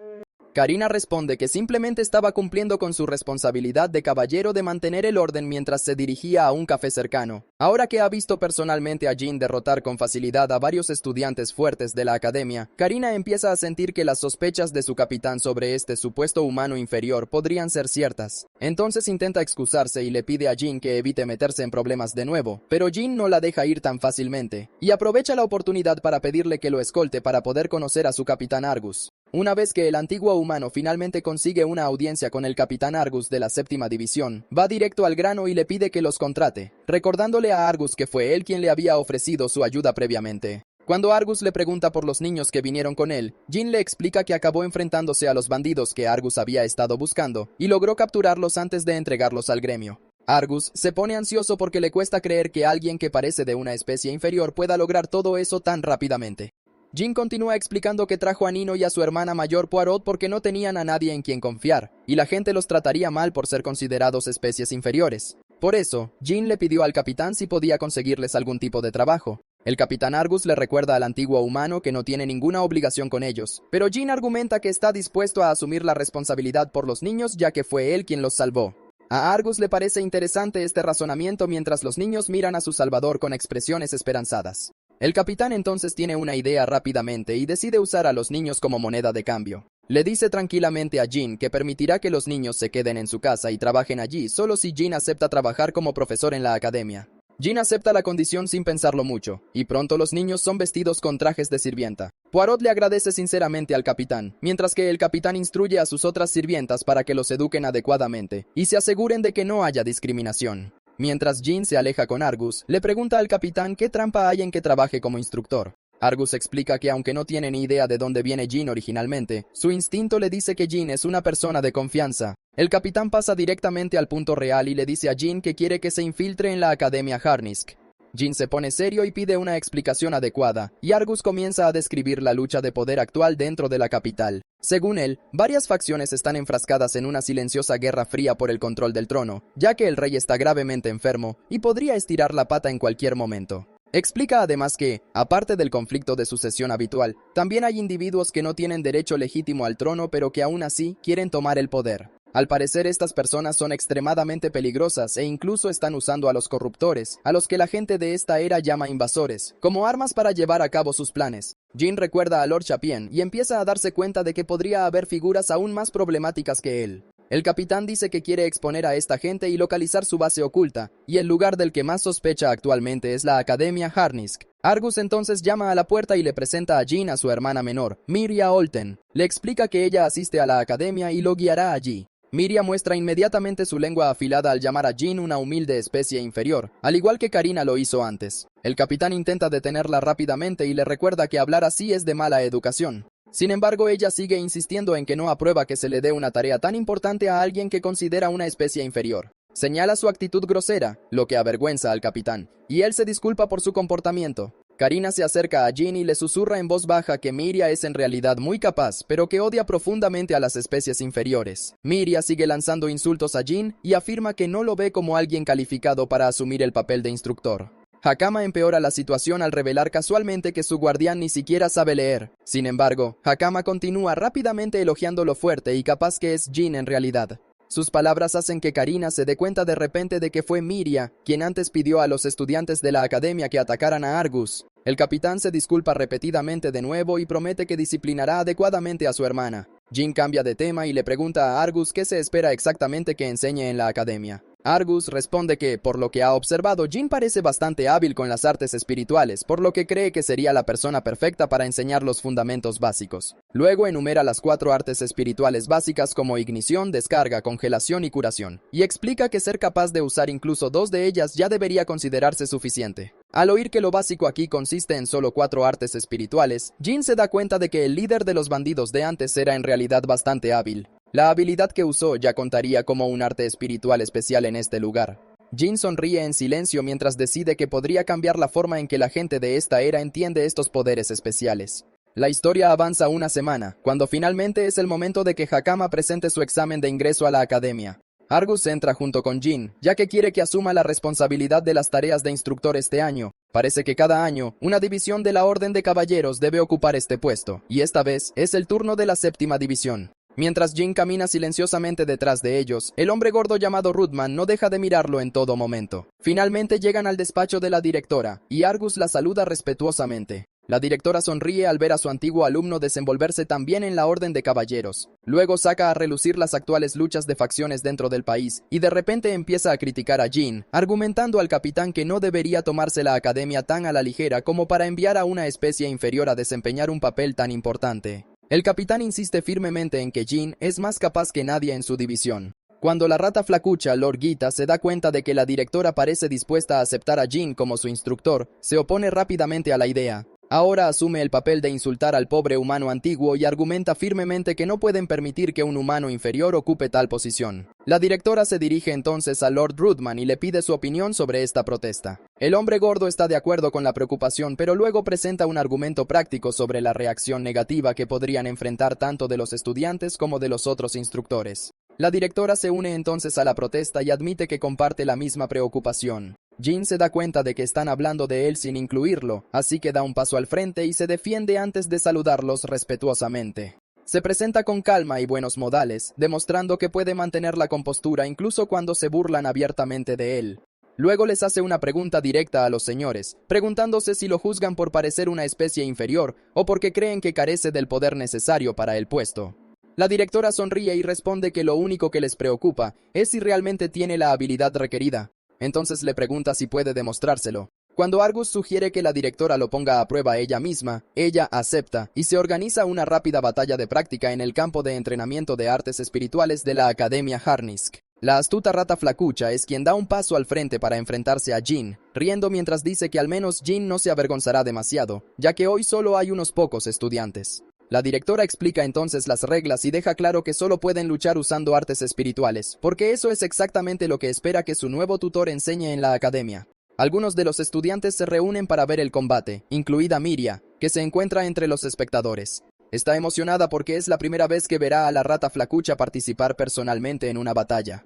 Karina responde que simplemente estaba cumpliendo con su responsabilidad de caballero de mantener el orden mientras se dirigía a un café cercano. Ahora que ha visto personalmente a Jin derrotar con facilidad a varios estudiantes fuertes de la academia, Karina empieza a sentir que las sospechas de su capitán sobre este supuesto humano inferior podrían ser ciertas. Entonces intenta excusarse y le pide a Jin que evite meterse en problemas de nuevo, pero Jin no la deja ir tan fácilmente, y aprovecha la oportunidad para pedirle que lo escolte para poder conocer a su capitán Argus. Una vez que el antiguo humano finalmente consigue una audiencia con el capitán Argus de la séptima división, va directo al grano y le pide que los contrate, recordándole a Argus que fue él quien le había ofrecido su ayuda previamente. Cuando Argus le pregunta por los niños que vinieron con él, Jin le explica que acabó enfrentándose a los bandidos que Argus había estado buscando, y logró capturarlos antes de entregarlos al gremio. Argus se pone ansioso porque le cuesta creer que alguien que parece de una especie inferior pueda lograr todo eso tan rápidamente. Jin continúa explicando que trajo a Nino y a su hermana mayor Poirot porque no tenían a nadie en quien confiar, y la gente los trataría mal por ser considerados especies inferiores. Por eso, Jin le pidió al capitán si podía conseguirles algún tipo de trabajo. El capitán Argus le recuerda al antiguo humano que no tiene ninguna obligación con ellos, pero Jin argumenta que está dispuesto a asumir la responsabilidad por los niños ya que fue él quien los salvó. A Argus le parece interesante este razonamiento mientras los niños miran a su salvador con expresiones esperanzadas. El capitán entonces tiene una idea rápidamente y decide usar a los niños como moneda de cambio. Le dice tranquilamente a Jin que permitirá que los niños se queden en su casa y trabajen allí solo si Jin acepta trabajar como profesor en la academia. Jin acepta la condición sin pensarlo mucho, y pronto los niños son vestidos con trajes de sirvienta. Poirot le agradece sinceramente al capitán, mientras que el capitán instruye a sus otras sirvientas para que los eduquen adecuadamente y se aseguren de que no haya discriminación. Mientras Jin se aleja con Argus, le pregunta al capitán qué trampa hay en que trabaje como instructor. Argus explica que aunque no tiene ni idea de dónde viene Jin originalmente, su instinto le dice que Jin es una persona de confianza. El capitán pasa directamente al punto real y le dice a Jin que quiere que se infiltre en la Academia Harnisk. Jin se pone serio y pide una explicación adecuada, y Argus comienza a describir la lucha de poder actual dentro de la capital. Según él, varias facciones están enfrascadas en una silenciosa guerra fría por el control del trono, ya que el rey está gravemente enfermo y podría estirar la pata en cualquier momento. Explica además que, aparte del conflicto de sucesión habitual, también hay individuos que no tienen derecho legítimo al trono pero que aún así quieren tomar el poder. Al parecer estas personas son extremadamente peligrosas e incluso están usando a los corruptores, a los que la gente de esta era llama invasores, como armas para llevar a cabo sus planes. Jin recuerda a Lord Chapien y empieza a darse cuenta de que podría haber figuras aún más problemáticas que él. El capitán dice que quiere exponer a esta gente y localizar su base oculta, y el lugar del que más sospecha actualmente es la Academia Harnisk. Argus entonces llama a la puerta y le presenta a Jin a su hermana menor, Mirya Olten. Le explica que ella asiste a la academia y lo guiará allí. Mirya muestra inmediatamente su lengua afilada al llamar a Jin una humilde especie inferior, al igual que Karina lo hizo antes. El capitán intenta detenerla rápidamente y le recuerda que hablar así es de mala educación. Sin embargo, ella sigue insistiendo en que no aprueba que se le dé una tarea tan importante a alguien que considera una especie inferior. Señala su actitud grosera, lo que avergüenza al capitán, y él se disculpa por su comportamiento. Karina se acerca a Jin y le susurra en voz baja que Mirya es en realidad muy capaz, pero que odia profundamente a las especies inferiores. Mirya sigue lanzando insultos a Jin y afirma que no lo ve como alguien calificado para asumir el papel de instructor. Hakama empeora la situación al revelar casualmente que su guardián ni siquiera sabe leer. Sin embargo, Hakama continúa rápidamente elogiando lo fuerte y capaz que es Jin en realidad. Sus palabras hacen que Karina se dé cuenta de repente de que fue Mirya quien antes pidió a los estudiantes de la academia que atacaran a Argus. El capitán se disculpa repetidamente de nuevo y promete que disciplinará adecuadamente a su hermana. Jin cambia de tema y le pregunta a Argus qué se espera exactamente que enseñe en la academia. Argus responde que, por lo que ha observado, Jin parece bastante hábil con las artes espirituales, por lo que cree que sería la persona perfecta para enseñar los fundamentos básicos. Luego enumera las 4 artes espirituales básicas como ignición, descarga, congelación y curación, y explica que ser capaz de usar incluso 2 de ellas ya debería considerarse suficiente. Al oír que lo básico aquí consiste en solo 4 artes espirituales, Jin se da cuenta de que el líder de los bandidos de antes era en realidad bastante hábil. La habilidad que usó ya contaría como un arte espiritual especial en este lugar. Jin sonríe en silencio mientras decide que podría cambiar la forma en que la gente de esta era entiende estos poderes especiales. La historia avanza una semana, cuando finalmente es el momento de que Hakama presente su examen de ingreso a la academia. Argus entra junto con Jin, ya que quiere que asuma la responsabilidad de las tareas de instructor este año. Parece que cada año, una división de la Orden de Caballeros debe ocupar este puesto, y esta vez es el turno de la 7ª división. Mientras Jin camina silenciosamente detrás de ellos, el hombre gordo llamado Rudman no deja de mirarlo en todo momento. Finalmente llegan al despacho de la directora, y Argus la saluda respetuosamente. La directora sonríe al ver a su antiguo alumno desenvolverse tan bien en la Orden de Caballeros. Luego saca a relucir las actuales luchas de facciones dentro del país, y de repente empieza a criticar a Jin, argumentando al capitán que no debería tomarse la academia tan a la ligera como para enviar a una especie inferior a desempeñar un papel tan importante. El capitán insiste firmemente en que Jin es más capaz que nadie en su división. Cuando la rata flacucha, Lord Gita, se da cuenta de que la directora parece dispuesta a aceptar a Jin como su instructor, se opone rápidamente a la idea. Ahora asume el papel de insultar al pobre humano antiguo y argumenta firmemente que no pueden permitir que un humano inferior ocupe tal posición. La directora se dirige entonces a Lord Rudman y le pide su opinión sobre esta protesta. El hombre gordo está de acuerdo con la preocupación, pero luego presenta un argumento práctico sobre la reacción negativa que podrían enfrentar tanto de los estudiantes como de los otros instructores. La directora se une entonces a la protesta y admite que comparte la misma preocupación. Jin se da cuenta de que están hablando de él sin incluirlo, así que da un paso al frente y se defiende antes de saludarlos respetuosamente. Se presenta con calma y buenos modales, demostrando que puede mantener la compostura incluso cuando se burlan abiertamente de él. Luego les hace una pregunta directa a los señores, preguntándose si lo juzgan por parecer una especie inferior o porque creen que carece del poder necesario para el puesto. La directora sonríe y responde que lo único que les preocupa es si realmente tiene la habilidad requerida. Entonces le pregunta si puede demostrárselo. Cuando Argus sugiere que la directora lo ponga a prueba ella misma, ella acepta y se organiza una rápida batalla de práctica en el campo de entrenamiento de artes espirituales de la Academia Harnisk. La astuta rata flacucha es quien da un paso al frente para enfrentarse a Jin, riendo mientras dice que al menos Jin no se avergonzará demasiado, ya que hoy solo hay unos pocos estudiantes. La directora explica entonces las reglas y deja claro que solo pueden luchar usando artes espirituales, porque eso es exactamente lo que espera que su nuevo tutor enseñe en la academia. Algunos de los estudiantes se reúnen para ver el combate, incluida Mirya, que se encuentra entre los espectadores. Está emocionada porque es la primera vez que verá a la rata flacucha participar personalmente en una batalla.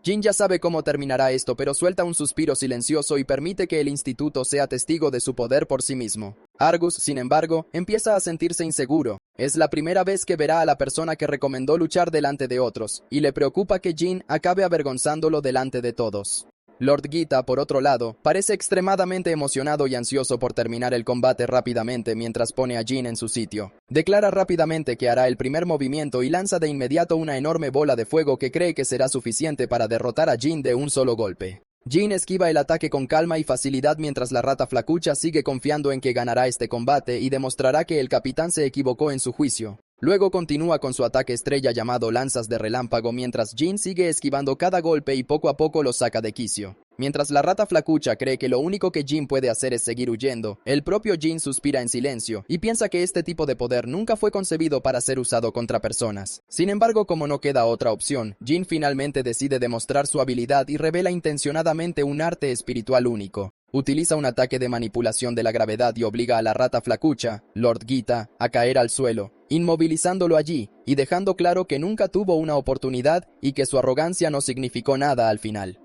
Jin ya sabe cómo terminará esto, pero suelta un suspiro silencioso y permite que el instituto sea testigo de su poder por sí mismo. Argus, sin embargo, empieza a sentirse inseguro. Es la primera vez que verá a la persona que recomendó luchar delante de otros, y le preocupa que Jin acabe avergonzándolo delante de todos. Lord Gita, por otro lado, parece extremadamente emocionado y ansioso por terminar el combate rápidamente mientras pone a Jin en su sitio. Declara rápidamente que hará el primer movimiento y lanza de inmediato una enorme bola de fuego que cree que será suficiente para derrotar a Jin de un solo golpe. Jin esquiva el ataque con calma y facilidad mientras la rata flacucha sigue confiando en que ganará este combate y demostrará que el capitán se equivocó en su juicio. Luego continúa con su ataque estrella llamado lanzas de relámpago mientras Jin sigue esquivando cada golpe y poco a poco lo saca de quicio. Mientras la rata flacucha cree que lo único que Jin puede hacer es seguir huyendo, el propio Jin suspira en silencio y piensa que este tipo de poder nunca fue concebido para ser usado contra personas. Sin embargo, como no queda otra opción, Jin finalmente decide demostrar su habilidad y revela intencionadamente un arte espiritual único. Utiliza un ataque de manipulación de la gravedad y obliga a la rata flacucha, Lord Gita, a caer al suelo, inmovilizándolo allí y dejando claro que nunca tuvo una oportunidad y que su arrogancia no significó nada al final.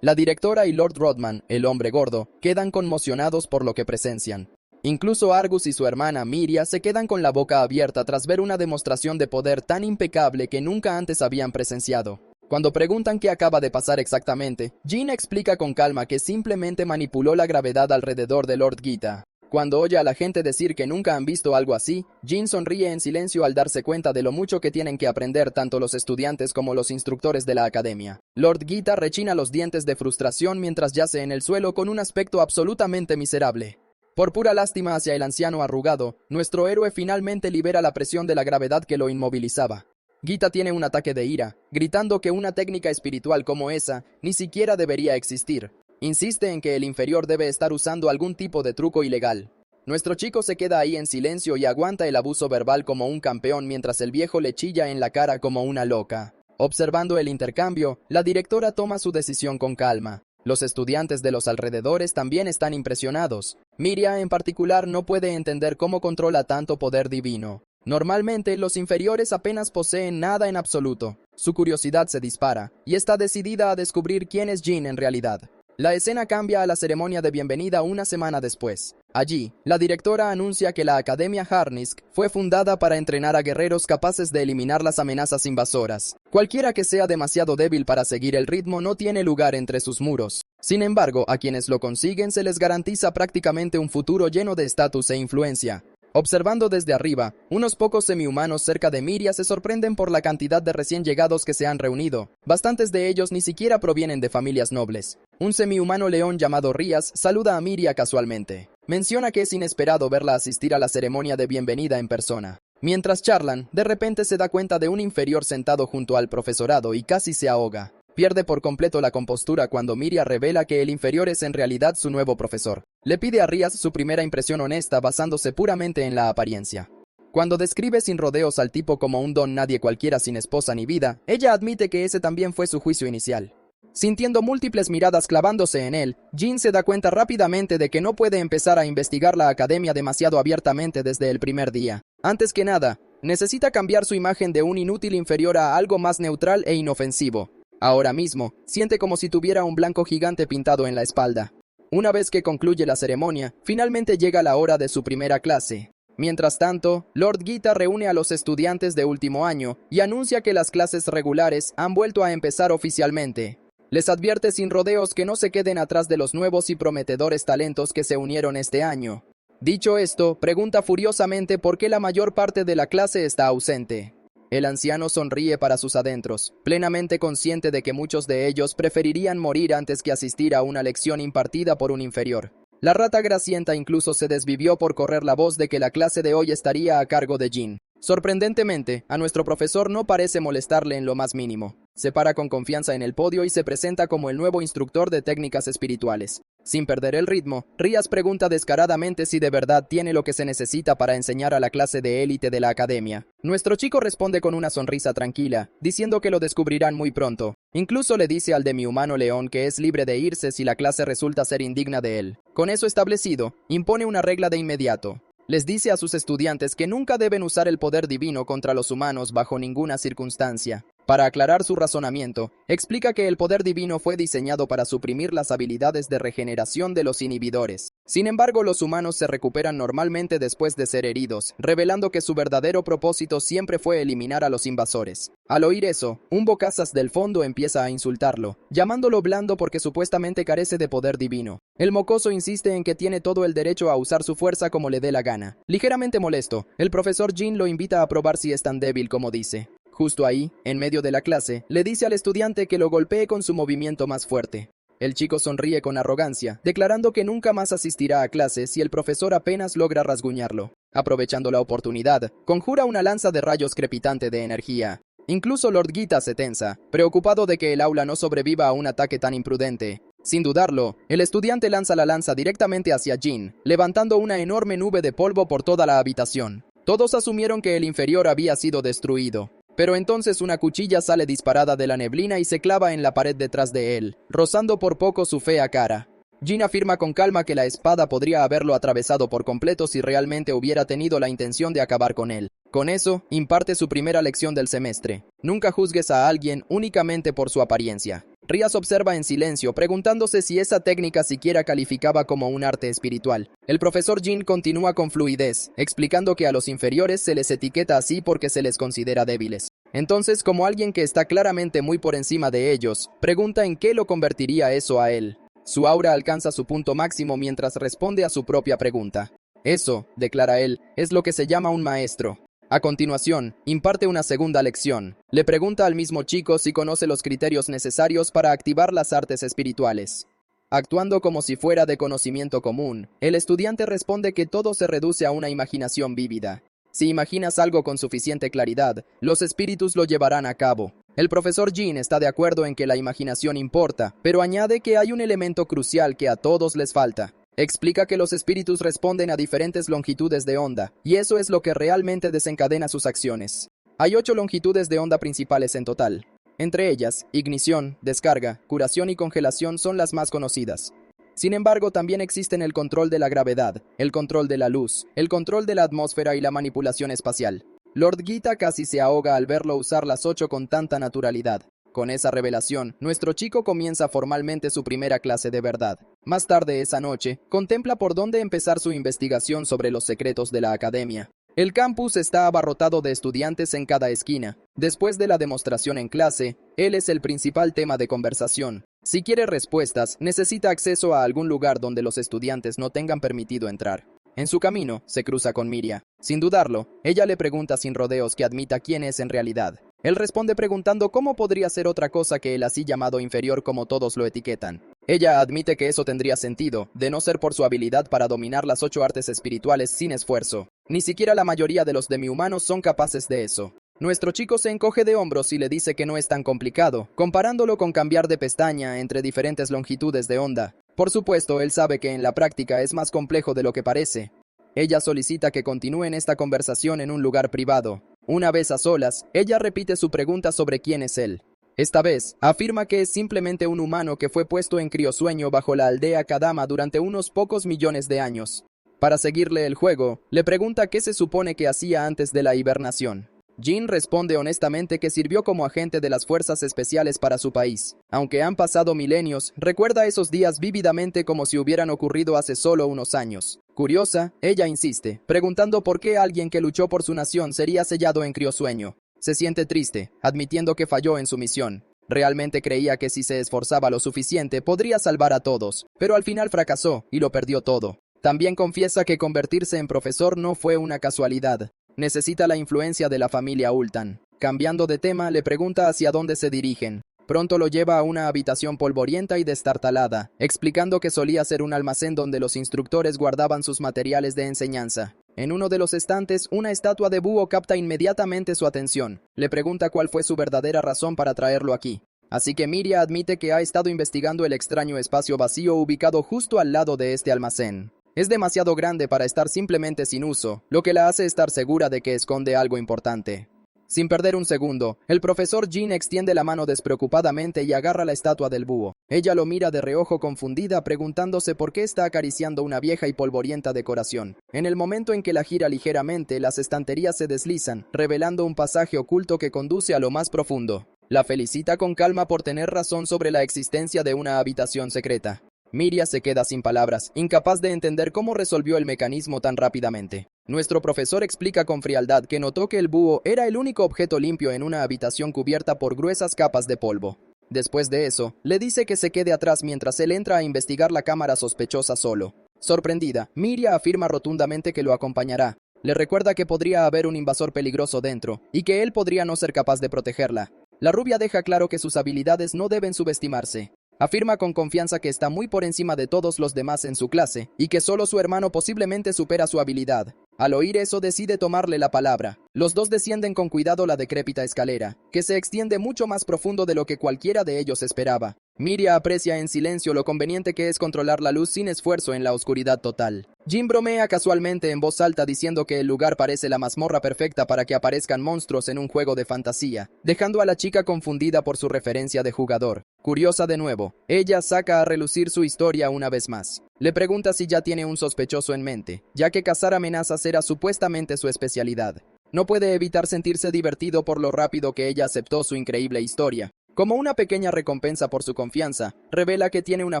La directora y Lord Rodman, el hombre gordo, quedan conmocionados por lo que presencian. Incluso Argus y su hermana Miria se quedan con la boca abierta tras ver una demostración de poder tan impecable que nunca antes habían presenciado. Cuando preguntan qué acaba de pasar exactamente, Jin explica con calma que simplemente manipuló la gravedad alrededor de Lord Gita. Cuando oye a la gente decir que nunca han visto algo así, Jin sonríe en silencio al darse cuenta de lo mucho que tienen que aprender tanto los estudiantes como los instructores de la academia. Lord Gita rechina los dientes de frustración mientras yace en el suelo con un aspecto absolutamente miserable. Por pura lástima hacia el anciano arrugado, nuestro héroe finalmente libera la presión de la gravedad que lo inmovilizaba. Gita tiene un ataque de ira, gritando que una técnica espiritual como esa ni siquiera debería existir. Insiste en que el inferior debe estar usando algún tipo de truco ilegal. Nuestro chico se queda ahí en silencio y aguanta el abuso verbal como un campeón mientras el viejo le chilla en la cara como una loca. Observando el intercambio, la directora toma su decisión con calma. Los estudiantes de los alrededores también están impresionados. Miria, en particular, no puede entender cómo controla tanto poder divino. Normalmente, los inferiores apenas poseen nada en absoluto. Su curiosidad se dispara, y está decidida a descubrir quién es Jin en realidad. La escena cambia a la ceremonia de bienvenida una semana después. Allí, la directora anuncia que la Academia Harnisk fue fundada para entrenar a guerreros capaces de eliminar las amenazas invasoras. Cualquiera que sea demasiado débil para seguir el ritmo no tiene lugar entre sus muros. Sin embargo, a quienes lo consiguen se les garantiza prácticamente un futuro lleno de estatus e influencia. Observando desde arriba, unos pocos semihumanos cerca de Miria se sorprenden por la cantidad de recién llegados que se han reunido. Bastantes de ellos ni siquiera provienen de familias nobles. Un semihumano león llamado Rías saluda a Miria casualmente. Menciona que es inesperado verla asistir a la ceremonia de bienvenida en persona. Mientras charlan, de repente se da cuenta de un inferior sentado junto al profesorado y casi se ahoga. Pierde por completo la compostura cuando Miria revela que el inferior es en realidad su nuevo profesor. Le pide a Rías su primera impresión honesta basándose puramente en la apariencia. Cuando describe sin rodeos al tipo como un don nadie cualquiera sin esposa ni vida, ella admite que ese también fue su juicio inicial. Sintiendo múltiples miradas clavándose en él, Jin se da cuenta rápidamente de que no puede empezar a investigar la academia demasiado abiertamente desde el primer día. Antes que nada, necesita cambiar su imagen de un inútil inferior a algo más neutral e inofensivo. Ahora mismo, siente como si tuviera un blanco gigante pintado en la espalda. Una vez que concluye la ceremonia, finalmente llega la hora de su primera clase. Mientras tanto, Lord Gita reúne a los estudiantes de último año y anuncia que las clases regulares han vuelto a empezar oficialmente. Les advierte sin rodeos que no se queden atrás de los nuevos y prometedores talentos que se unieron este año. Dicho esto, pregunta furiosamente por qué la mayor parte de la clase está ausente. El anciano sonríe para sus adentros, plenamente consciente de que muchos de ellos preferirían morir antes que asistir a una lección impartida por un inferior. La rata grasienta incluso se desvivió por correr la voz de que la clase de hoy estaría a cargo de Jin. Sorprendentemente, a nuestro profesor no parece molestarle en lo más mínimo. Se para con confianza en el podio y se presenta como el nuevo instructor de técnicas espirituales. Sin perder el ritmo, Rías pregunta descaradamente si de verdad tiene lo que se necesita para enseñar a la clase de élite de la academia. Nuestro chico responde con una sonrisa tranquila, diciendo que lo descubrirán muy pronto. Incluso le dice al demihumano león que es libre de irse si la clase resulta ser indigna de él. Con eso establecido, impone una regla de inmediato. Les dice a sus estudiantes que nunca deben usar el poder divino contra los humanos bajo ninguna circunstancia. Para aclarar su razonamiento, explica que el poder divino fue diseñado para suprimir las habilidades de regeneración de los inhibidores. Sin embargo, los humanos se recuperan normalmente después de ser heridos, revelando que su verdadero propósito siempre fue eliminar a los invasores. Al oír eso, un bocazas del fondo empieza a insultarlo, llamándolo blando porque supuestamente carece de poder divino. El mocoso insiste en que tiene todo el derecho a usar su fuerza como le dé la gana. Ligeramente molesto, el profesor Jin lo invita a probar si es tan débil como dice. Justo ahí, en medio de la clase, le dice al estudiante que lo golpee con su movimiento más fuerte. El chico sonríe con arrogancia, declarando que nunca más asistirá a clase si el profesor apenas logra rasguñarlo. Aprovechando la oportunidad, conjura una lanza de rayos crepitante de energía. Incluso Lord Gita se tensa, preocupado de que el aula no sobreviva a un ataque tan imprudente. Sin dudarlo, el estudiante lanza la lanza directamente hacia Jin, levantando una enorme nube de polvo por toda la habitación. Todos asumieron que el inferior había sido destruido. Pero entonces una cuchilla sale disparada de la neblina y se clava en la pared detrás de él, rozando por poco su fea cara. Jin afirma con calma que la espada podría haberlo atravesado por completo si realmente hubiera tenido la intención de acabar con él. Con eso, imparte su primera lección del semestre. Nunca juzgues a alguien únicamente por su apariencia. Rias observa en silencio, preguntándose si esa técnica siquiera calificaba como un arte espiritual. El profesor Jin continúa con fluidez, explicando que a los inferiores se les etiqueta así porque se les considera débiles. Entonces, como alguien que está claramente muy por encima de ellos, pregunta en qué lo convertiría eso a él. Su aura alcanza su punto máximo mientras responde a su propia pregunta. Eso, declara él, es lo que se llama un maestro. A continuación, imparte una segunda lección. Le pregunta al mismo chico si conoce los criterios necesarios para activar las artes espirituales. Actuando como si fuera de conocimiento común, el estudiante responde que todo se reduce a una imaginación vívida. Si imaginas algo con suficiente claridad, los espíritus lo llevarán a cabo. El profesor Jin está de acuerdo en que la imaginación importa, pero añade que hay un elemento crucial que a todos les falta. Explica que los espíritus responden a diferentes longitudes de onda, y eso es lo que realmente desencadena sus acciones. Hay 8 longitudes de onda principales en total. Entre ellas, ignición, descarga, curación y congelación son las más conocidas. Sin embargo, también existen el control de la gravedad, el control de la luz, el control de la atmósfera y la manipulación espacial. Lord Gita casi se ahoga al verlo usar las 8 con tanta naturalidad. Con esa revelación, nuestro chico comienza formalmente su primera clase de verdad. Más tarde esa noche, contempla por dónde empezar su investigación sobre los secretos de la academia. El campus está abarrotado de estudiantes en cada esquina. Después de la demostración en clase, él es el principal tema de conversación. Si quiere respuestas, necesita acceso a algún lugar donde los estudiantes no tengan permitido entrar. En su camino, se cruza con Miria. Sin dudarlo, ella le pregunta sin rodeos que admita quién es en realidad. Él responde preguntando cómo podría ser otra cosa que el así llamado inferior como todos lo etiquetan. Ella admite que eso tendría sentido, de no ser por su habilidad para dominar las 8 artes espirituales sin esfuerzo. Ni siquiera la mayoría de los demihumanos son capaces de eso. Nuestro chico se encoge de hombros y le dice que no es tan complicado, comparándolo con cambiar de pestaña entre diferentes longitudes de onda. Por supuesto, él sabe que en la práctica es más complejo de lo que parece. Ella solicita que continúen esta conversación en un lugar privado. Una vez a solas, ella repite su pregunta sobre quién es él. Esta vez, afirma que es simplemente un humano que fue puesto en criosueño bajo la aldea Kadama durante unos pocos millones de años. Para seguirle el juego, le pregunta qué se supone que hacía antes de la hibernación. Jin responde honestamente que sirvió como agente de las fuerzas especiales para su país. Aunque han pasado milenios, recuerda esos días vívidamente como si hubieran ocurrido hace solo unos años. Curiosa, ella insiste, preguntando por qué alguien que luchó por su nación sería sellado en criosueño. Se siente triste, admitiendo que falló en su misión. Realmente creía que si se esforzaba lo suficiente podría salvar a todos, pero al final fracasó y lo perdió todo. También confiesa que convertirse en profesor no fue una casualidad. Necesita la influencia de la familia Ultan. Cambiando de tema, le pregunta hacia dónde se dirigen. Pronto lo lleva a una habitación polvorienta y destartalada, explicando que solía ser un almacén donde los instructores guardaban sus materiales de enseñanza. En uno de los estantes, una estatua de búho capta inmediatamente su atención. Le pregunta cuál fue su verdadera razón para traerlo aquí. Así que Miria admite que ha estado investigando el extraño espacio vacío ubicado justo al lado de este almacén. Es demasiado grande para estar simplemente sin uso, lo que la hace estar segura de que esconde algo importante. Sin perder un segundo, el profesor Jin extiende la mano despreocupadamente y agarra la estatua del búho. Ella lo mira de reojo confundida, preguntándose por qué está acariciando una vieja y polvorienta decoración. En el momento en que la gira ligeramente, las estanterías se deslizan, revelando un pasaje oculto que conduce a lo más profundo. La felicita con calma por tener razón sobre la existencia de una habitación secreta. Miria se queda sin palabras, incapaz de entender cómo resolvió el mecanismo tan rápidamente. Nuestro profesor explica con frialdad que notó que el búho era el único objeto limpio en una habitación cubierta por gruesas capas de polvo. Después de eso, le dice que se quede atrás mientras él entra a investigar la cámara sospechosa solo. Sorprendida, Miria afirma rotundamente que lo acompañará. Le recuerda que podría haber un invasor peligroso dentro, y que él podría no ser capaz de protegerla. La rubia deja claro que sus habilidades no deben subestimarse. Afirma con confianza que está muy por encima de todos los demás en su clase, y que solo su hermano posiblemente supera su habilidad. Al oír eso decide tomarle la palabra. Los dos descienden con cuidado la decrépita escalera, que se extiende mucho más profundo de lo que cualquiera de ellos esperaba. Miria aprecia en silencio lo conveniente que es controlar la luz sin esfuerzo en la oscuridad total. Jin bromea casualmente en voz alta diciendo que el lugar parece la mazmorra perfecta para que aparezcan monstruos en un juego de fantasía, dejando a la chica confundida por su referencia de jugador. Curiosa de nuevo, ella saca a relucir su historia una vez más. Le pregunta si ya tiene un sospechoso en mente, ya que cazar amenazas era supuestamente su especialidad. No puede evitar sentirse divertido por lo rápido que ella aceptó su increíble historia. Como una pequeña recompensa por su confianza, revela que tiene una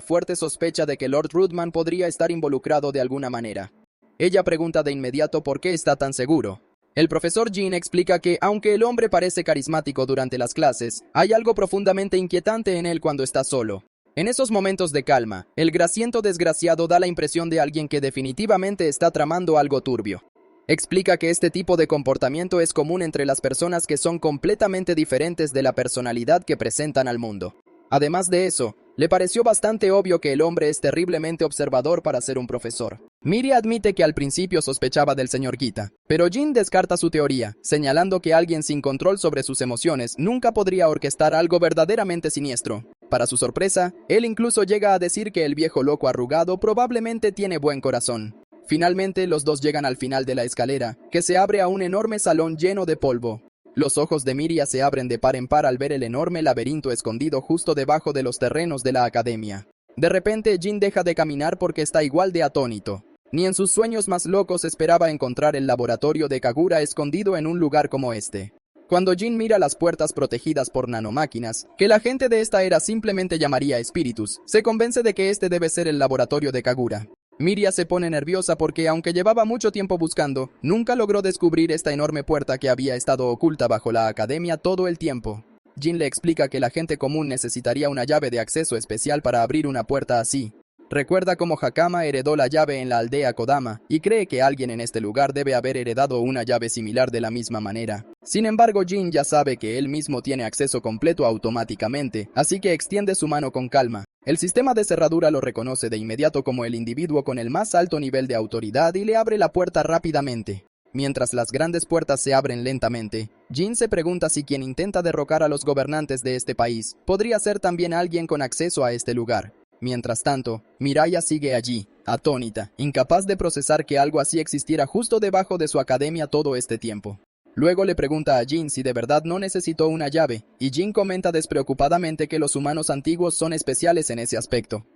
fuerte sospecha de que Lord Ruthman podría estar involucrado de alguna manera. Ella pregunta de inmediato por qué está tan seguro. El profesor Jin explica que, aunque el hombre parece carismático durante las clases, hay algo profundamente inquietante en él cuando está solo. En esos momentos de calma, el grasiento desgraciado da la impresión de alguien que definitivamente está tramando algo turbio. Explica que este tipo de comportamiento es común entre las personas que son completamente diferentes de la personalidad que presentan al mundo. Además de eso, le pareció bastante obvio que el hombre es terriblemente observador para ser un profesor. Miria admite que al principio sospechaba del señor Gita, pero Jin descarta su teoría, señalando que alguien sin control sobre sus emociones nunca podría orquestar algo verdaderamente siniestro. Para su sorpresa, él incluso llega a decir que el viejo loco arrugado probablemente tiene buen corazón. Finalmente, los dos llegan al final de la escalera, que se abre a un enorme salón lleno de polvo. Los ojos de Miria se abren de par en par al ver el enorme laberinto escondido justo debajo de los terrenos de la academia. De repente, Jin deja de caminar porque está igual de atónito. Ni en sus sueños más locos esperaba encontrar el laboratorio de Kagura escondido en un lugar como este. Cuando Jin mira las puertas protegidas por nanomáquinas, que la gente de esta era simplemente llamaría espíritus, se convence de que este debe ser el laboratorio de Kagura. Miria se pone nerviosa porque, aunque llevaba mucho tiempo buscando, nunca logró descubrir esta enorme puerta que había estado oculta bajo la academia todo el tiempo. Jin le explica que la gente común necesitaría una llave de acceso especial para abrir una puerta así. Recuerda cómo Hakama heredó la llave en la aldea Kodama, y cree que alguien en este lugar debe haber heredado una llave similar de la misma manera. Sin embargo, Jin ya sabe que él mismo tiene acceso completo automáticamente, así que extiende su mano con calma. El sistema de cerradura lo reconoce de inmediato como el individuo con el más alto nivel de autoridad y le abre la puerta rápidamente. Mientras las grandes puertas se abren lentamente, Jin se pregunta si quien intenta derrocar a los gobernantes de este país podría ser también alguien con acceso a este lugar. Mientras tanto, Miraya sigue allí, atónita, incapaz de procesar que algo así existiera justo debajo de su academia todo este tiempo. Luego le pregunta a Jin si de verdad no necesitó una llave, y Jin comenta despreocupadamente que los humanos antiguos son especiales en ese aspecto.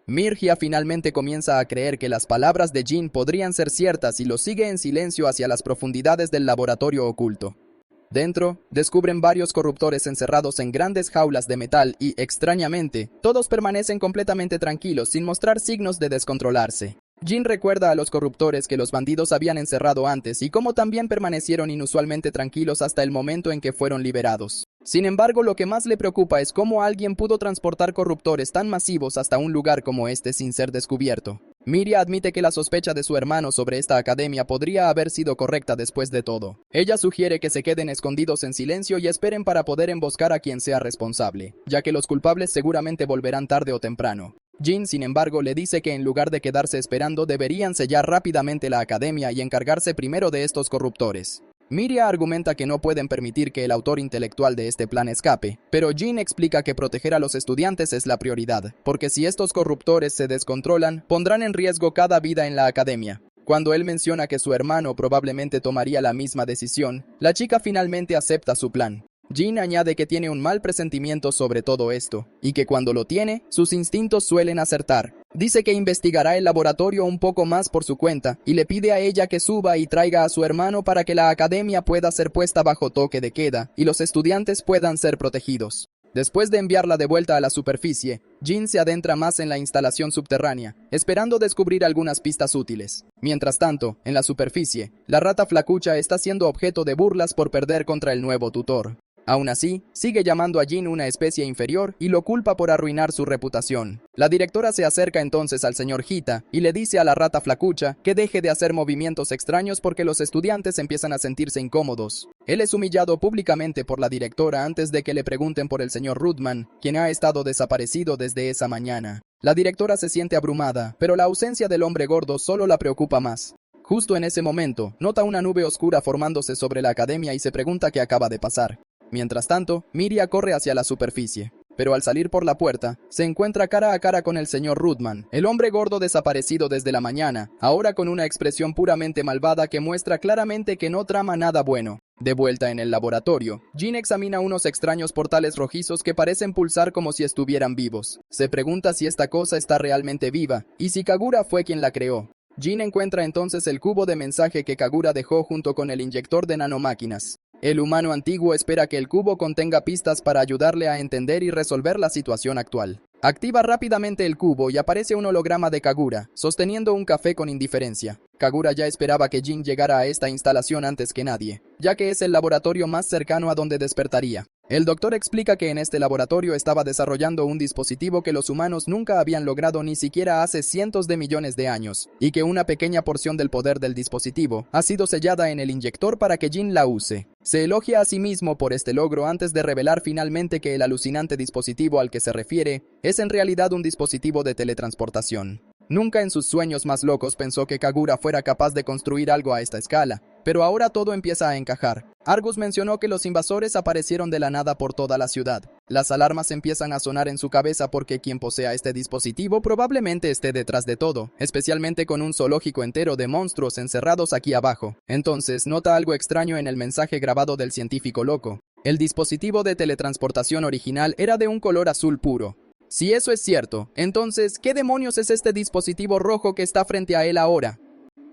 Mirgia finalmente comienza a creer que las palabras de Jin podrían ser ciertas y lo sigue en silencio hacia las profundidades del laboratorio oculto. Dentro, descubren varios corruptores encerrados en grandes jaulas de metal y, extrañamente, todos permanecen completamente tranquilos sin mostrar signos de descontrolarse. Jin recuerda a los corruptores que los bandidos habían encerrado antes y cómo también permanecieron inusualmente tranquilos hasta el momento en que fueron liberados. Sin embargo, lo que más le preocupa es cómo alguien pudo transportar corruptores tan masivos hasta un lugar como este sin ser descubierto. Miria admite que la sospecha de su hermano sobre esta academia podría haber sido correcta después de todo. Ella sugiere que se queden escondidos en silencio y esperen para poder emboscar a quien sea responsable, ya que los culpables seguramente volverán tarde o temprano. Jin, sin embargo, le dice que en lugar de quedarse esperando, deberían sellar rápidamente la academia y encargarse primero de estos corruptores. Miria argumenta que no pueden permitir que el autor intelectual de este plan escape, pero Jin explica que proteger a los estudiantes es la prioridad, porque si estos corruptores se descontrolan, pondrán en riesgo cada vida en la academia. Cuando él menciona que su hermano probablemente tomaría la misma decisión, la chica finalmente acepta su plan. Jin añade que tiene un mal presentimiento sobre todo esto, y que cuando lo tiene, sus instintos suelen acertar. Dice que investigará el laboratorio un poco más por su cuenta, y le pide a ella que suba y traiga a su hermano para que la academia pueda ser puesta bajo toque de queda, y los estudiantes puedan ser protegidos. Después de enviarla de vuelta a la superficie, Jin se adentra más en la instalación subterránea, esperando descubrir algunas pistas útiles. Mientras tanto, en la superficie, la rata flacucha está siendo objeto de burlas por perder contra el nuevo tutor. Aún así, sigue llamando a Jin una especie inferior y lo culpa por arruinar su reputación. La directora se acerca entonces al señor Hita y le dice a la rata flacucha que deje de hacer movimientos extraños porque los estudiantes empiezan a sentirse incómodos. Él es humillado públicamente por la directora antes de que le pregunten por el señor Rudman, quien ha estado desaparecido desde esa mañana. La directora se siente abrumada, pero la ausencia del hombre gordo solo la preocupa más. Justo en ese momento, nota una nube oscura formándose sobre la academia y se pregunta qué acaba de pasar. Mientras tanto, Miria corre hacia la superficie, pero al salir por la puerta, se encuentra cara a cara con el señor Rudman, el hombre gordo desaparecido desde la mañana, ahora con una expresión puramente malvada que muestra claramente que no trama nada bueno. De vuelta en el laboratorio, Jin examina unos extraños portales rojizos que parecen pulsar como si estuvieran vivos. Se pregunta si esta cosa está realmente viva, y si Kagura fue quien la creó. Jin encuentra entonces el cubo de mensaje que Kagura dejó junto con el inyector de nanomáquinas. El humano antiguo espera que el cubo contenga pistas para ayudarle a entender y resolver la situación actual. Activa rápidamente el cubo y aparece un holograma de Kagura, sosteniendo un café con indiferencia. Kagura ya esperaba que Jin llegara a esta instalación antes que nadie, ya que es el laboratorio más cercano a donde despertaría. El doctor explica que en este laboratorio estaba desarrollando un dispositivo que los humanos nunca habían logrado ni siquiera hace cientos de millones de años, y que una pequeña porción del poder del dispositivo ha sido sellada en el inyector para que Jin la use. Se elogia a sí mismo por este logro antes de revelar finalmente que el alucinante dispositivo al que se refiere es en realidad un dispositivo de teletransportación. Nunca en sus sueños más locos pensó que Kagura fuera capaz de construir algo a esta escala, pero ahora todo empieza a encajar. Argus mencionó que los invasores aparecieron de la nada por toda la ciudad. Las alarmas empiezan a sonar en su cabeza porque quien posea este dispositivo probablemente esté detrás de todo, especialmente con un zoológico entero de monstruos encerrados aquí abajo. Entonces nota algo extraño en el mensaje grabado del científico loco. El dispositivo de teletransportación original era de un color azul puro. Si eso es cierto, entonces, ¿qué demonios es este dispositivo rojo que está frente a él ahora?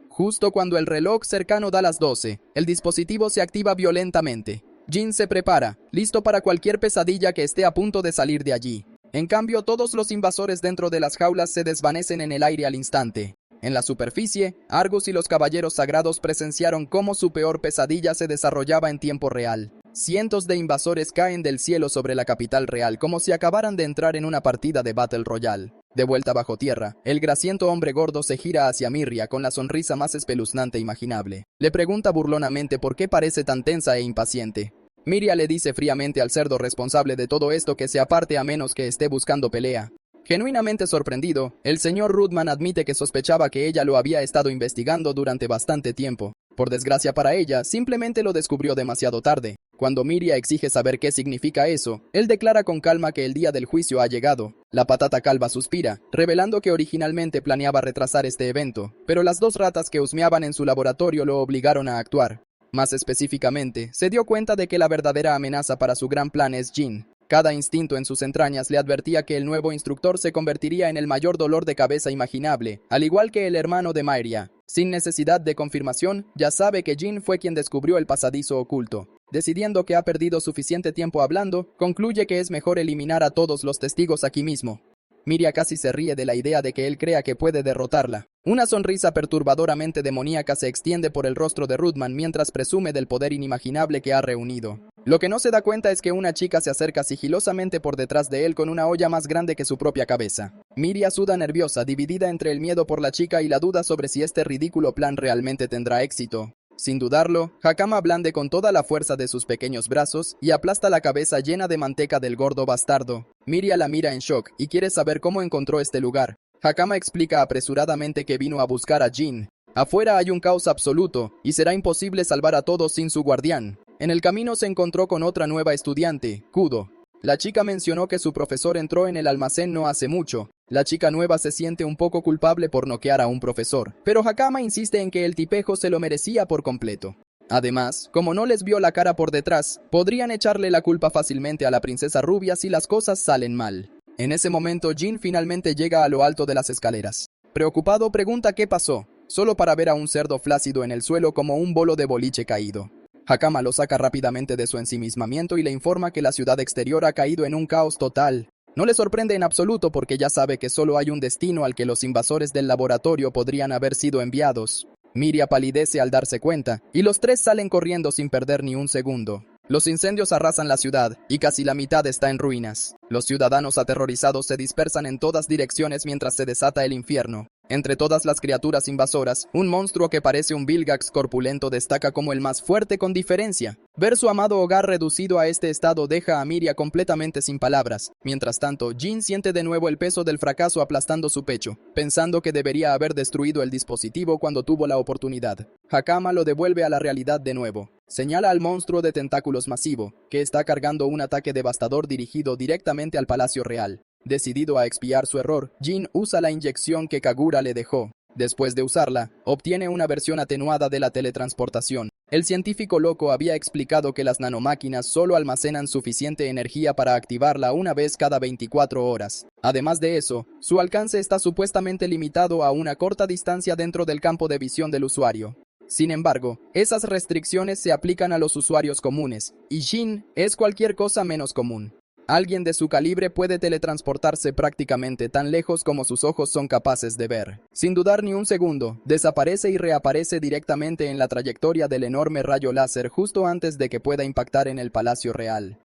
Justo cuando el reloj cercano da las 12, el dispositivo se activa violentamente. Jin se prepara, listo para cualquier pesadilla que esté a punto de salir de allí. En cambio, todos los invasores dentro de las jaulas se desvanecen en el aire al instante. En la superficie, Argus y los caballeros sagrados presenciaron cómo su peor pesadilla se desarrollaba en tiempo real. Cientos de invasores caen del cielo sobre la capital real como si acabaran de entrar en una partida de Battle Royale. De vuelta bajo tierra, el grasiento hombre gordo se gira hacia Miria con la sonrisa más espeluznante imaginable. Le pregunta burlonamente por qué parece tan tensa e impaciente. Miria le dice fríamente al cerdo responsable de todo esto que se aparte a menos que esté buscando pelea. Genuinamente sorprendido, el señor Rudman admite que sospechaba que ella lo había estado investigando durante bastante tiempo. Por desgracia para ella, simplemente lo descubrió demasiado tarde. Cuando Miria exige saber qué significa eso, él declara con calma que el día del juicio ha llegado. La patata calva suspira, revelando que originalmente planeaba retrasar este evento, pero las dos ratas que husmeaban en su laboratorio lo obligaron a actuar. Más específicamente, se dio cuenta de que la verdadera amenaza para su gran plan es Jin. Cada instinto en sus entrañas le advertía que el nuevo instructor se convertiría en el mayor dolor de cabeza imaginable, al igual que el hermano de Miria. Sin necesidad de confirmación, ya sabe que Jin fue quien descubrió el pasadizo oculto. Decidiendo que ha perdido suficiente tiempo hablando, concluye que es mejor eliminar a todos los testigos aquí mismo. Miria casi se ríe de la idea de que él crea que puede derrotarla. Una sonrisa perturbadoramente demoníaca se extiende por el rostro de Rudman mientras presume del poder inimaginable que ha reunido. Lo que no se da cuenta es que una chica se acerca sigilosamente por detrás de él con una olla más grande que su propia cabeza. Miria suda nerviosa, dividida entre el miedo por la chica y la duda sobre si este ridículo plan realmente tendrá éxito. Sin dudarlo, Hakama blande con toda la fuerza de sus pequeños brazos y aplasta la cabeza llena de manteca del gordo bastardo. Miria la mira en shock y quiere saber cómo encontró este lugar. Hakama explica apresuradamente que vino a buscar a Jin. Afuera hay un caos absoluto y será imposible salvar a todos sin su guardián. En el camino se encontró con otra nueva estudiante, Kudo. La chica mencionó que su profesor entró en el almacén no hace mucho. La chica nueva se siente un poco culpable por noquear a un profesor, pero Hakama insiste en que el tipejo se lo merecía por completo. Además, como no les vio la cara por detrás, podrían echarle la culpa fácilmente a la princesa rubia si las cosas salen mal. En ese momento, Jin finalmente llega a lo alto de las escaleras. Preocupado, pregunta qué pasó, solo para ver a un cerdo flácido en el suelo como un bolo de boliche caído. Hakama lo saca rápidamente de su ensimismamiento y le informa que la ciudad exterior ha caído en un caos total. No le sorprende en absoluto porque ya sabe que solo hay un destino al que los invasores del laboratorio podrían haber sido enviados. Miria palidece al darse cuenta, y los tres salen corriendo sin perder ni un segundo. Los incendios arrasan la ciudad, y casi la mitad está en ruinas. Los ciudadanos aterrorizados se dispersan en todas direcciones mientras se desata el infierno. Entre todas las criaturas invasoras, un monstruo que parece un Vilgax corpulento destaca como el más fuerte con diferencia. Ver su amado hogar reducido a este estado deja a Miria completamente sin palabras. Mientras tanto, Jin siente de nuevo el peso del fracaso aplastando su pecho, pensando que debería haber destruido el dispositivo cuando tuvo la oportunidad. Hakama lo devuelve a la realidad de nuevo. Señala al monstruo de tentáculos masivo, que está cargando un ataque devastador dirigido directamente al Palacio Real. Decidido a expiar su error, Jin usa la inyección que Kagura le dejó. Después de usarla, obtiene una versión atenuada de la teletransportación. El científico loco había explicado que las nanomáquinas solo almacenan suficiente energía para activarla una vez cada 24 horas. Además de eso, su alcance está supuestamente limitado a una corta distancia dentro del campo de visión del usuario. Sin embargo, esas restricciones se aplican a los usuarios comunes, y Jin es cualquier cosa menos común. Alguien de su calibre puede teletransportarse prácticamente tan lejos como sus ojos son capaces de ver. Sin dudar ni un segundo, desaparece y reaparece directamente en la trayectoria del enorme rayo láser justo antes de que pueda impactar en el Palacio Real.